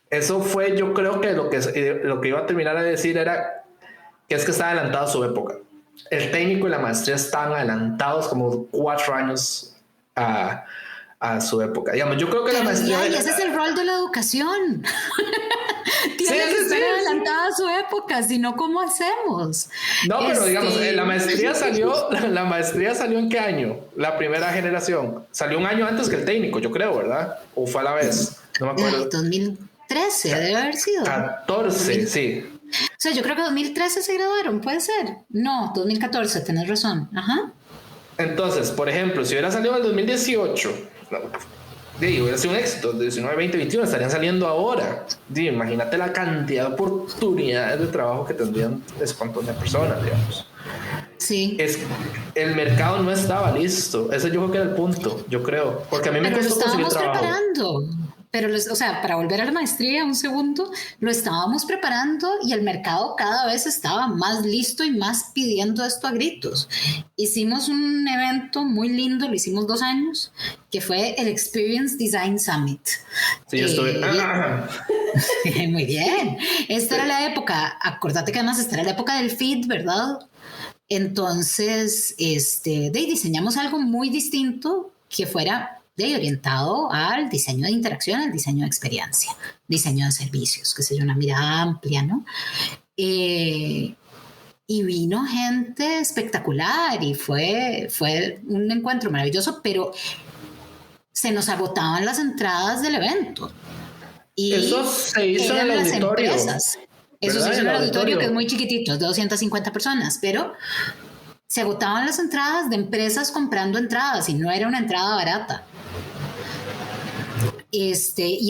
eso fue, yo creo que lo que iba a terminar de decir era que es que está adelantado a su época. El técnico y la maestría están adelantados como 4 años a su época. Digamos, yo creo que la maestría... Y ese es el rol de la educación. Tiene que estar adelantada a su época, si no, ¿cómo hacemos? No, pero digamos, la maestría salió ¿en qué año? La primera generación. Salió un año antes que el técnico, yo creo, ¿verdad? ¿O fue a la vez? No me acuerdo. 2013 debe haber sido. 14, sí. O sea, yo creo que 2013 se graduaron, ¿puede ser? No, 2014, tenés razón. Ajá. Entonces, por ejemplo, si hubiera salido en el 2018, hubiera sido un éxito. 19, 20, 21 estarían saliendo ahora. Imagínate la cantidad de oportunidades de trabajo que tendrían ese montón de personas, digamos. Sí. El mercado no estaba listo. Ese yo creo que era el punto, yo creo. Porque a mí me costó conseguir trabajo. Preparando. Pero, o sea, para volver a la maestría un segundo, lo estábamos preparando y el mercado cada vez estaba más listo y más pidiendo esto a gritos. Hicimos un evento muy lindo, lo hicimos 2 años, que fue el Experience Design Summit. Sí, yo estuve. Muy bien. Esta era la época, acordate que además esta era la época del feed, ¿verdad? Entonces, diseñamos algo muy distinto que fuera orientado al diseño de interacción, al diseño de experiencia, diseño de servicios, que sea una mirada amplia, ¿no? Y vino gente espectacular y fue un encuentro maravilloso, pero se nos agotaban las entradas del evento. Y eso se hizo en el auditorio. Eso se hizo en el auditorio, que es muy chiquitito, es de 250 personas, pero se agotaban las entradas de empresas comprando entradas y no era una entrada barata. Y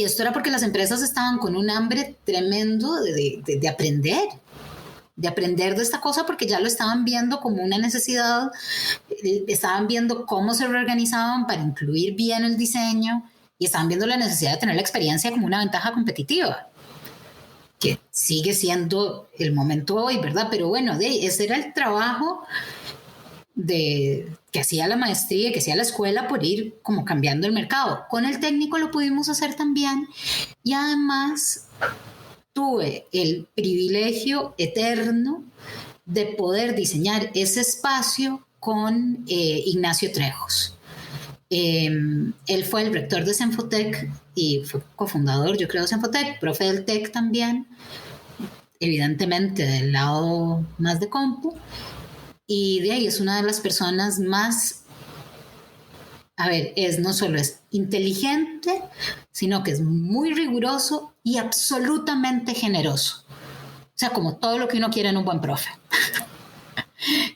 esto era porque las empresas estaban con un hambre tremendo de aprender de esta cosa, porque ya lo estaban viendo como una necesidad, estaban viendo cómo se reorganizaban para incluir bien el diseño y estaban viendo la necesidad de tener la experiencia como una ventaja competitiva, que sigue siendo el momento hoy, ¿verdad? Pero bueno, ese era el trabajo que hacía la maestría, que hacía la escuela por ir como cambiando el mercado. Con el técnico lo pudimos hacer también y además tuve el privilegio eterno de poder diseñar ese espacio con Ignacio Trejos. Él fue el rector de Senfotec y fue cofundador, yo creo, de Senfotec, profe del TEC también, evidentemente del lado más de compu. Y de ahí es una de las personas más, no solo es inteligente, sino que es muy riguroso y absolutamente generoso. O sea, como todo lo que uno quiere en un buen profe.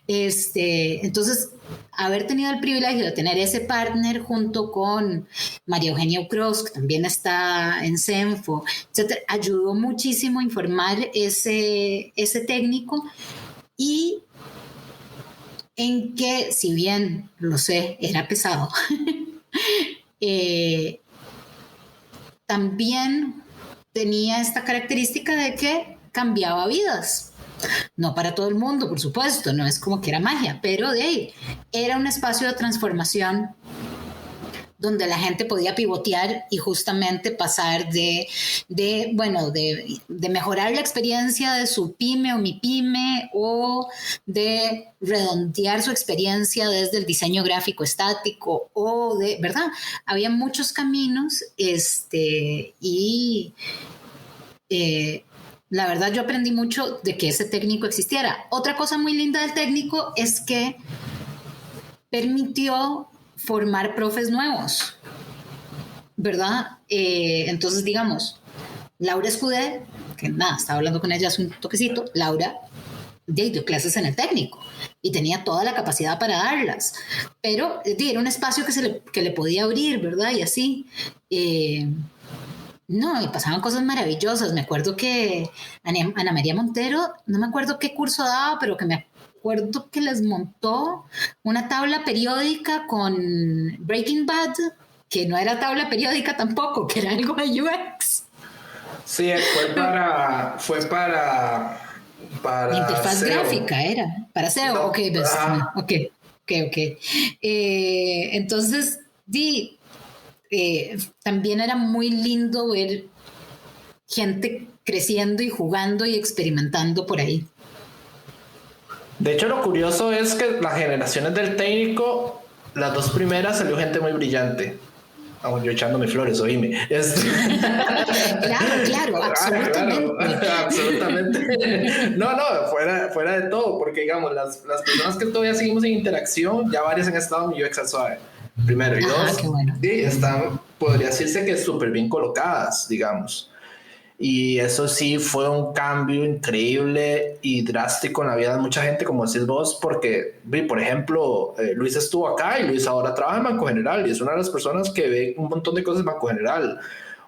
Entonces, haber tenido el privilegio de tener ese partner junto con María Eugenia Ucros, que también está en Senfo, etcétera, ayudó muchísimo a informar ese técnico y en que, si bien, lo sé, era pesado, también tenía esta característica de que cambiaba vidas. No para todo el mundo, por supuesto, no es como que era magia, pero era un espacio de transformación donde la gente podía pivotear y justamente pasar de mejorar la experiencia de su pyme o mi pyme, o de redondear su experiencia desde el diseño gráfico estático, o ¿verdad? Había muchos caminos la verdad yo aprendí mucho de que ese técnico existiera. Otra cosa muy linda del técnico es que permitió formar profes nuevos, ¿verdad? Entonces, digamos, Laura Escudé, que nada, estaba hablando con ella hace un toquecito, Laura dio clases en el técnico y tenía toda la capacidad para darlas, pero era un espacio que le podía abrir, ¿verdad? Y así. No, y pasaban cosas maravillosas. Me acuerdo que Ana María Montero, no me acuerdo qué curso daba, pero que me acuerdo que les montó una tabla periódica con Breaking Bad, que no era tabla periódica tampoco, que era algo de UX. Sí, fue para interfaz SEO. Gráfica era, para SEO, No, ok. Entonces, también era muy lindo ver gente creciendo y jugando y experimentando por ahí. De hecho, lo curioso es que las generaciones del técnico, las dos primeras salió gente muy brillante. Yo echándome flores, oíme. Claro, absolutamente. Claro, absolutamente. No, fuera de todo, porque digamos, las personas que todavía seguimos en interacción, ya varias han estado en UX al Suave. Primero, y dos, qué bueno. Sí, están, podría decirse que súper bien colocadas, digamos. Y eso sí fue un cambio increíble y drástico en la vida de mucha gente, como decís vos, porque, por ejemplo, Luis estuvo acá y Luis ahora trabaja en Banco General y es una de las personas que ve un montón de cosas en Banco General.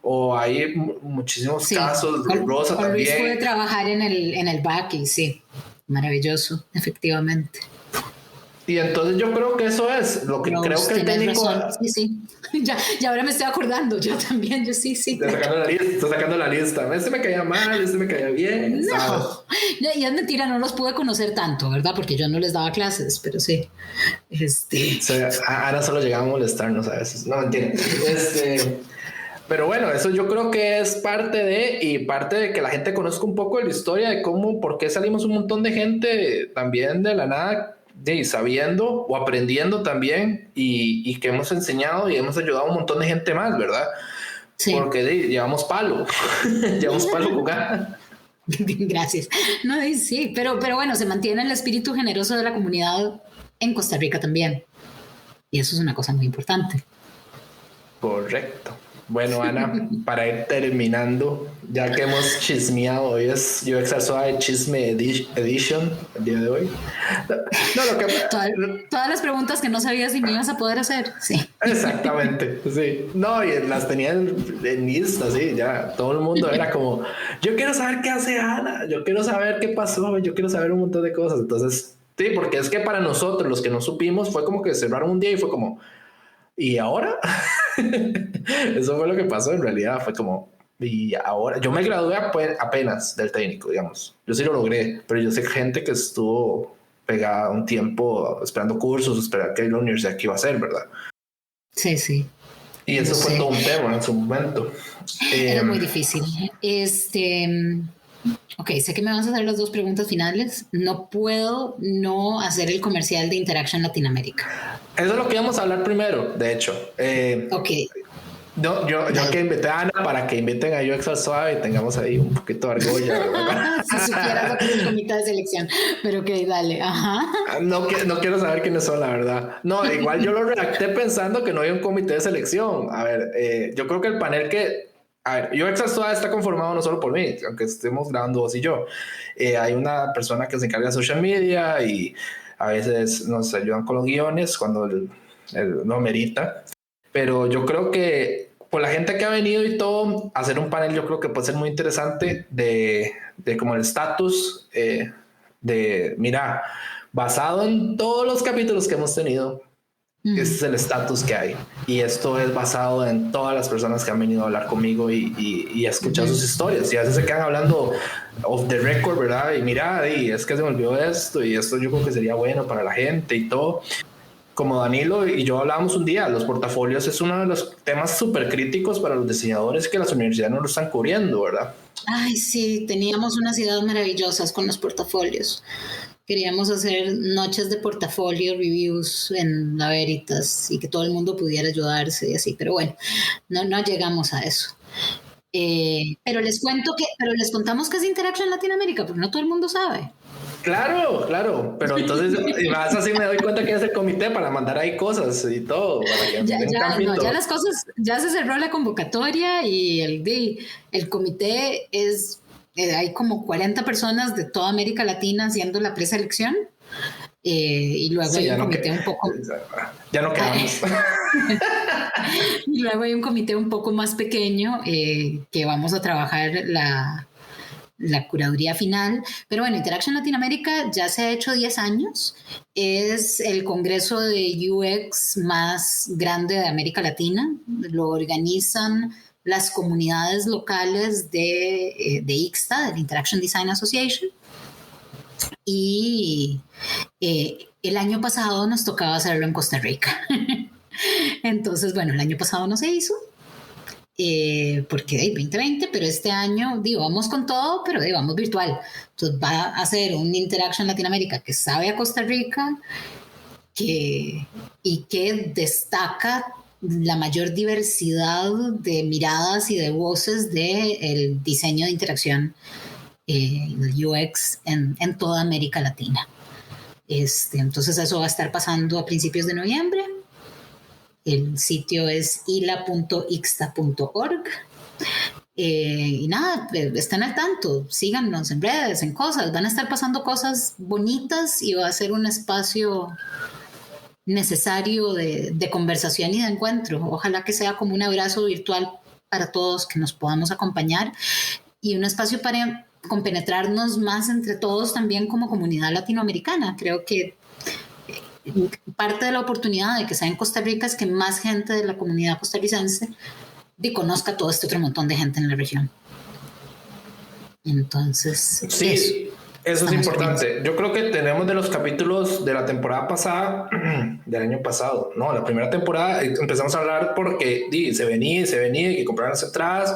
O hay muchísimos casos, Rosa con Luis también. pude trabajar en el back y sí, maravilloso, efectivamente. Y entonces yo creo que eso es lo que Rose, creo que el técnico... Sí. Ya ahora me estoy acordando, yo también, sí. Estoy sacando la lista. Este me caía mal, este me caía bien. No, y es mentira, no los pude conocer tanto, ¿verdad? Porque yo no les daba clases, pero sí. Ahora solo llegaba a molestarnos a veces. No, mentira. Pero bueno, eso yo creo que es parte de que la gente conozca un poco de la historia de por qué salimos un montón de gente también de la nada, sabiendo o aprendiendo también y que hemos enseñado y hemos ayudado a un montón de gente más, ¿verdad? Sí. Porque llevamos palo, jugar. Gracias. No, sí, pero bueno, se mantiene el espíritu generoso de la comunidad en Costa Rica también. Y eso es una cosa muy importante. Correcto. Bueno, Ana, para ir terminando, ya que hemos chismeado, hoy es UX al Suave Chisme Edition, el día de hoy. Todas las preguntas que no sabía si me ibas a poder hacer, sí. Exactamente, sí. No, y las tenía en lista, sí, ya. Todo el mundo era como, yo quiero saber qué hace Ana, yo quiero saber qué pasó, yo quiero saber un montón de cosas. Entonces, sí, porque es que para nosotros, los que no supimos, fue como que cerraron un día y fue como, ¿y ahora? Eso fue lo que pasó en realidad. Fue como, y ahora yo me gradué apenas del técnico, digamos. Yo sí lo logré, pero yo sé gente que estuvo pegada un tiempo esperando cursos, esperando que la universidad que iba a hacer, ¿verdad? Sí. Y eso fue todo un tema en su momento. Era muy difícil. Ok, sé que me vas a hacer las dos preguntas finales. No puedo no hacer el comercial de Interaction Latinoamérica. Eso es lo que íbamos a hablar primero, de hecho. Ok. No, yo que invité a Ana para que inviten a UX al Suave y tengamos ahí un poquito de argolla. Si supieras lo que es el comité de selección. Pero ok, dale. Ajá. No quiero saber quiénes son, la verdad. No, igual yo lo redacté pensando que no había un comité de selección. A ver, yo creo que el panel UX al Suave está conformado no solo por mí, aunque estemos grabando vos y yo. Hay una persona que se encarga de social media y a veces nos ayudan con los guiones cuando no merita. Pero yo creo que por la gente que ha venido y todo, hacer un panel yo creo que puede ser muy interesante de como el estatus mira, basado en todos los capítulos que hemos tenido, este es el estatus que hay. Y esto es basado en todas las personas que han venido a hablar conmigo y a escuchar sus historias. Y a veces se quedan hablando off the record, ¿verdad? Y mira, es que se me olvidó esto y esto yo creo que sería bueno para la gente y todo. Como Danilo y yo hablábamos un día, los portafolios es uno de los temas súper críticos para los diseñadores que las universidades no lo están cubriendo, ¿verdad? Ay, sí, teníamos unas ideas maravillosas con los portafolios. Queríamos hacer noches de portafolio reviews en la Veritas y que todo el mundo pudiera ayudarse y así, pero bueno, no llegamos a eso. Pero les contamos que es Interaction Latinoamérica, porque no todo el mundo sabe. Claro, pero entonces más así me doy cuenta que es el comité para mandar ahí cosas y todo. Para que ya las cosas, ya se cerró la convocatoria y el comité es hay como 40 personas de toda América Latina haciendo la preselección. Y luego hay un comité un poco... Ya no quedamos. Y luego hay un comité un poco más pequeño que vamos a trabajar la curaduría final. Pero bueno, Interaction Latinoamérica ya se ha hecho 10 años. Es el congreso de UX más grande de América Latina. Lo organizan las comunidades locales de ICSTA, del Interaction Design Association. Y el año pasado nos tocaba hacerlo en Costa Rica. Entonces, bueno, el año pasado no se hizo porque 2020, pero este año, vamos con todo, pero vamos virtual. Entonces va a ser un Interaction Latinoamérica que sabe a Costa Rica y que destaca la mayor diversidad de miradas y de voces del diseño de interacción del UX en toda América Latina. Entonces eso va a estar pasando a principios de noviembre. El sitio es ila.ixta.org. Y nada, estén al tanto, síganos en redes, en cosas, van a estar pasando cosas bonitas y va a ser un espacio necesario de conversación y de encuentro. Ojalá que sea como un abrazo virtual para todos, que nos podamos acompañar y un espacio para compenetrarnos más entre todos también como comunidad latinoamericana. Creo que parte de la oportunidad de que sea en Costa Rica es que más gente de la comunidad costarricense conozca todo este otro montón de gente en la región. Entonces, sí, eso es importante. Yo creo que tenemos de los capítulos de la temporada pasada, del año pasado, no, la primera temporada, empezamos a hablar porque se venía, que compraron las entradas.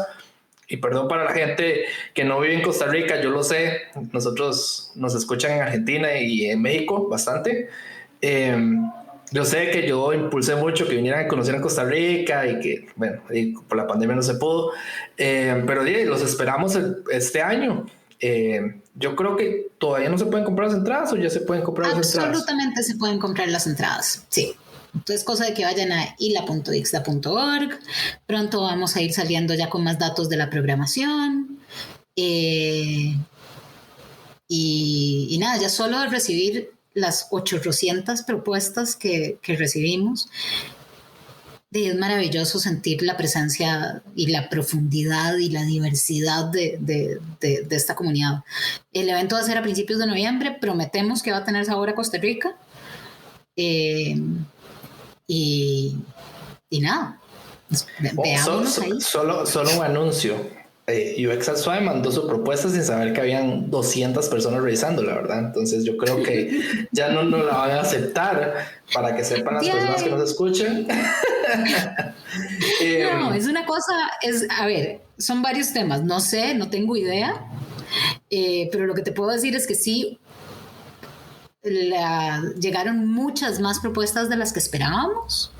Y perdón para la gente que no vive en Costa Rica, yo lo sé, nosotros nos escuchan en Argentina y en México bastante. Yo sé que yo impulsé mucho que vinieran a conocer a Costa Rica y que, bueno, por la pandemia no se pudo, pero los esperamos este año. Yo creo que todavía no se pueden comprar las entradas, o ya se pueden comprar las entradas. Absolutamente se pueden comprar las entradas, sí. Entonces, cosa de que vayan a ila.ixta.org. Pronto vamos a ir saliendo ya con más datos de la programación. Y nada, ya solo de recibir las 800 propuestas que recibimos, es maravilloso sentir la presencia y la profundidad y la diversidad de esta comunidad. El evento va a ser a principios de noviembre. Prometemos que va a tener sabor a Costa Rica. Y nada, veámonos ahí. Solo un anuncio. UX al Suave mandó su propuesta sin saber que habían 200 personas revisando, la verdad. Entonces yo creo que ya no la van a aceptar, para que sepan las personas que nos escuchen. No, es una cosa, a ver, son varios temas. No sé, no tengo idea. Pero lo que te puedo decir es que sí, llegaron muchas más propuestas de las que esperábamos.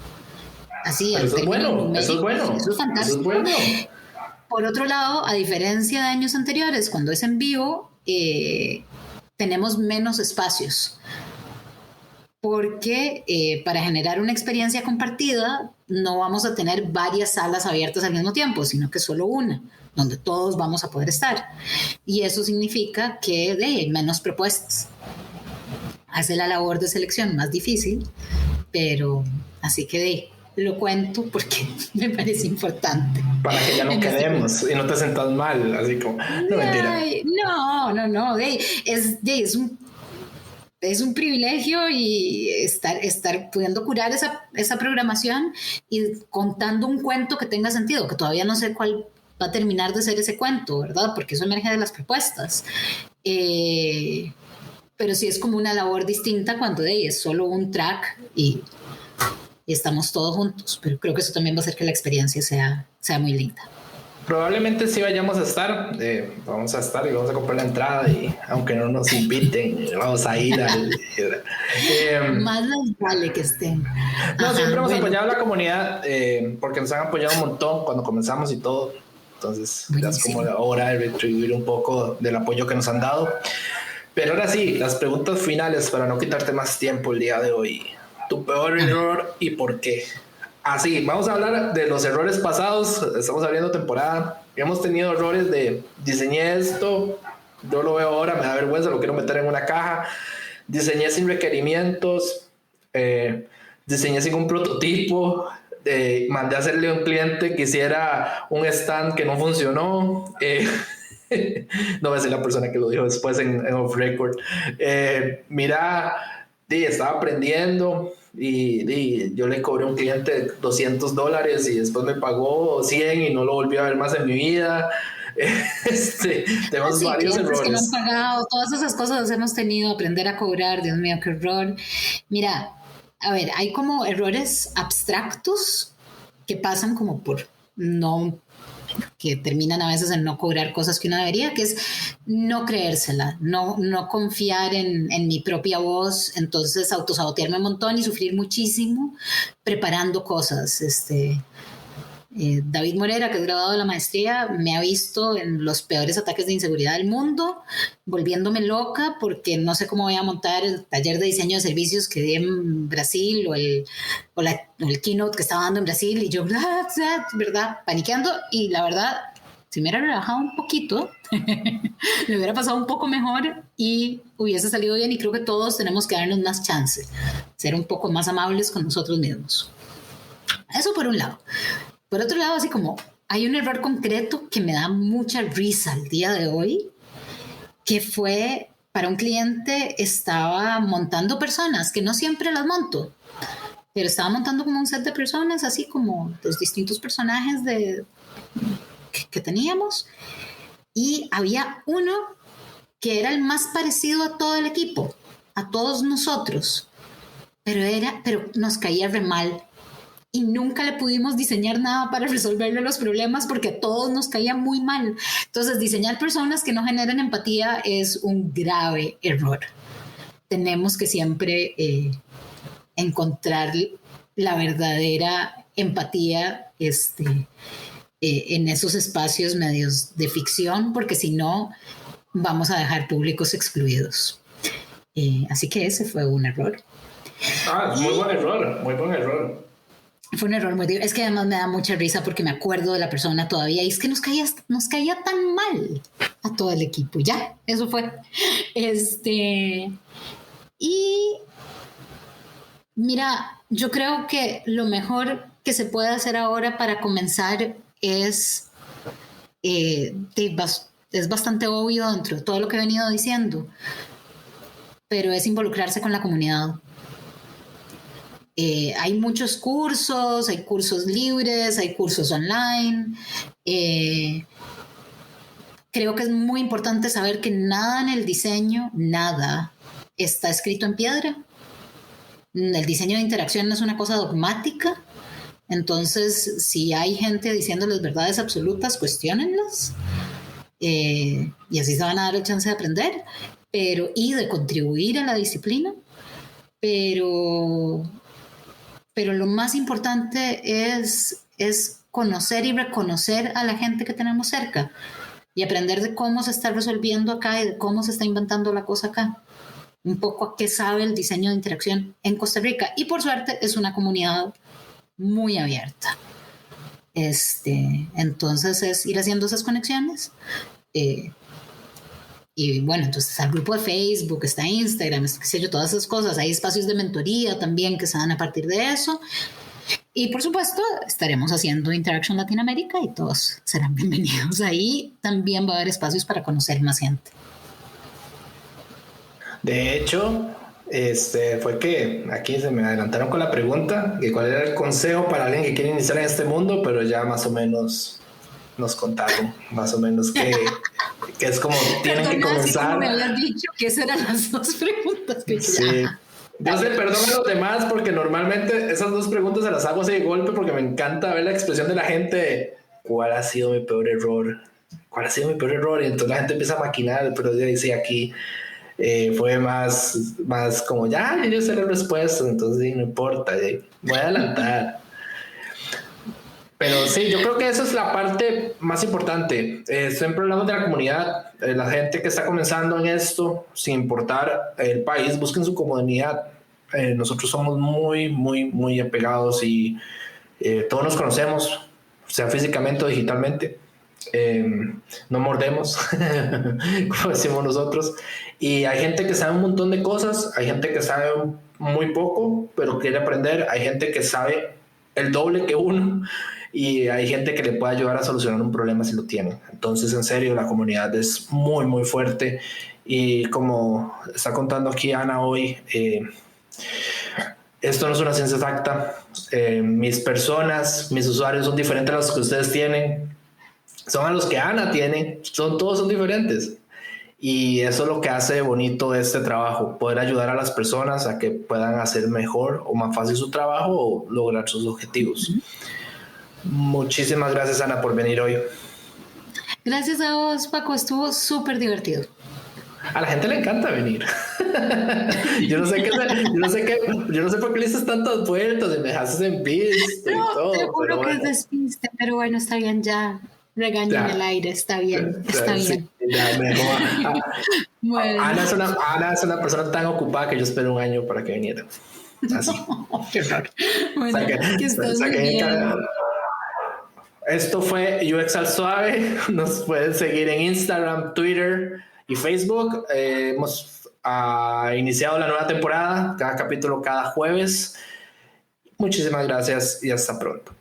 Así, eso es bueno, eso es fantástico. Eso es bueno. Por otro lado, a diferencia de años anteriores, cuando es en vivo, tenemos menos espacios. Porque para generar una experiencia compartida, no vamos a tener varias salas abiertas al mismo tiempo, sino que solo una, donde todos vamos a poder estar. Y eso significa que hay menos propuestas. Hace la labor de selección más difícil, pero así que lo cuento porque me parece importante. Para que ya no quedemos y no te sientas mal, así como, no, mentira. No, es un privilegio y estar pudiendo curar esa programación y contando un cuento que tenga sentido, que todavía no sé cuál va a terminar de ser ese cuento, ¿verdad? Porque eso emerge de las propuestas. Pero sí es como una labor distinta cuando es solo un track y estamos todos juntos, pero creo que eso también va a hacer que la experiencia sea muy linda. Probablemente sí vayamos a estar, vamos a estar y vamos a comprar la entrada, y aunque no nos inviten, vamos a ir más les vale que estén. No, siempre hemos apoyado a la comunidad, porque nos han apoyado un montón cuando comenzamos y todo. Entonces ya es como la hora de retribuir un poco del apoyo que nos han dado. Pero ahora sí, las preguntas finales para no quitarte más tiempo el día de hoy. Tu peor error y por qué. Así, vamos a hablar de los errores pasados. Estamos abriendo temporada. hemos tenido errores de diseñé esto, yo lo veo ahora, me da vergüenza, lo quiero meter en una caja, diseñé sin requerimientos, diseñé sin un prototipo, mandé a hacerle a un cliente que hiciera un stand que no funcionó, no voy a ser la persona que lo dijo después en off record, mira, estaba aprendiendo y yo le cobré a un cliente $200 y después me pagó 100 y no lo volví a ver más en mi vida. Tenemos varios errores que no han pagado, todas esas cosas hemos tenido, aprender a cobrar, Dios mío, qué error. Mira, a ver, hay como errores abstractos que pasan como por no, que terminan a veces en no cobrar cosas que uno debería, que es no creérsela, no confiar en mi propia voz, entonces autosabotearme un montón y sufrir muchísimo preparando cosas. David Morera, que es graduado de la maestría, me ha visto en los peores ataques de inseguridad del mundo, volviéndome loca porque no sé cómo voy a montar el taller de diseño de servicios que di en Brasil o el keynote que estaba dando en Brasil y yo, ¿verdad? Paniqueando, y la verdad, si me hubiera relajado un poquito, me hubiera pasado un poco mejor y hubiese salido bien, y creo que todos tenemos que darnos más chance, ser un poco más amables con nosotros mismos. Eso por un lado. Por otro lado, así como hay un error concreto que me da mucha risa al día de hoy, que fue para un cliente, estaba montando personas, que no siempre las monto, pero estaba montando como un set de personas, así como los distintos personajes que teníamos, y había uno que era el más parecido a todo el equipo, a todos nosotros, pero nos caía re mal. Y nunca le pudimos diseñar nada para resolverle los problemas porque a todos nos caía muy mal. Entonces, diseñar personas que no generan empatía es un grave error. Tenemos que siempre encontrar la verdadera empatía en esos espacios medios de ficción, porque si no, vamos a dejar públicos excluidos. Así que ese fue un error. Muy buen error, muy buen error. Fue un error muy difícil. Es que además me da mucha risa porque me acuerdo de la persona todavía y es que nos caía tan mal a todo el equipo. Ya, eso fue. Y mira, yo creo que lo mejor que se puede hacer ahora para comenzar es bastante obvio dentro de todo lo que he venido diciendo, pero es involucrarse con la comunidad. Hay muchos cursos, hay cursos libres, hay cursos online. Creo que es muy importante saber que nada en el diseño, nada, está escrito en piedra. El diseño de interacción no es una cosa dogmática. Entonces, si hay gente diciéndoles verdades absolutas, cuestiónenlas. Y así se van a dar el chance de aprender y de contribuir a la disciplina. Pero lo más importante es conocer y reconocer a la gente que tenemos cerca y aprender de cómo se está resolviendo acá y de cómo se está inventando la cosa acá. Un poco a qué sabe el diseño de interacción en Costa Rica. Y por suerte es una comunidad muy abierta. Entonces es ir haciendo esas conexiones. Y bueno, entonces está el grupo de Facebook, está Instagram, qué sé yo, todas esas cosas. Hay espacios de mentoría también que se dan a partir de eso. Y por supuesto, estaremos haciendo Interaction Latinoamérica y todos serán bienvenidos. Ahí también va a haber espacios para conocer más gente. De hecho, fue que aquí se me adelantaron con la pregunta de cuál era el consejo para alguien que quiere iniciar en este mundo, pero ya más o menos nos contaron, más o menos que es como tienen que comenzar. Me habían dicho que esas eran las dos preguntas que sí. Yo sé, perdón a los demás porque normalmente esas dos preguntas se las hago así de golpe porque me encanta ver la expresión de la gente. ¿Cuál ha sido mi peor error? ¿Cuál ha sido mi peor error? Y entonces la gente empieza a maquinar, pero yo decía aquí fue más como yo sé la respuesta, entonces no importa, voy a adelantar. Pero sí, yo creo que esa es la parte más importante. Siempre hablamos de la comunidad, la gente que está comenzando en esto, sin importar el país, busquen su comunidad. Nosotros somos muy, muy, muy apegados y todos nos conocemos, sea físicamente o digitalmente. no mordemos, como decimos nosotros. Y hay gente que sabe un montón de cosas, hay gente que sabe muy poco, pero quiere aprender, hay gente que sabe el doble que uno, y hay gente que le puede ayudar a solucionar un problema si lo tienen. Entonces, en serio, la comunidad es muy, muy fuerte. Y como está contando aquí Ana hoy, esto no es una ciencia exacta. Mis personas, mis usuarios son diferentes a los que ustedes tienen, son a los que Ana tiene, todos son diferentes. Y eso es lo que hace bonito este trabajo, poder ayudar a las personas a que puedan hacer mejor o más fácil su trabajo o lograr sus objetivos. Muchísimas gracias, Ana, por venir hoy. Gracias a vos, Paco, estuvo súper divertido. A la gente le encanta venir. Yo no sé por qué le dices tantas vueltas y me dejas en pista y todo. Te juro que es despiste, pero bueno, está bien, ya regaño en el aire, está bien, está bien. Bueno. Ana es una persona tan ocupada que yo espero un año para que viniera. Así. Bueno, que estés muy bien. Esto fue UX al Suave. Nos pueden seguir en Instagram, Twitter y Facebook. Hemos iniciado la nueva temporada, cada capítulo cada jueves. Muchísimas gracias y hasta pronto.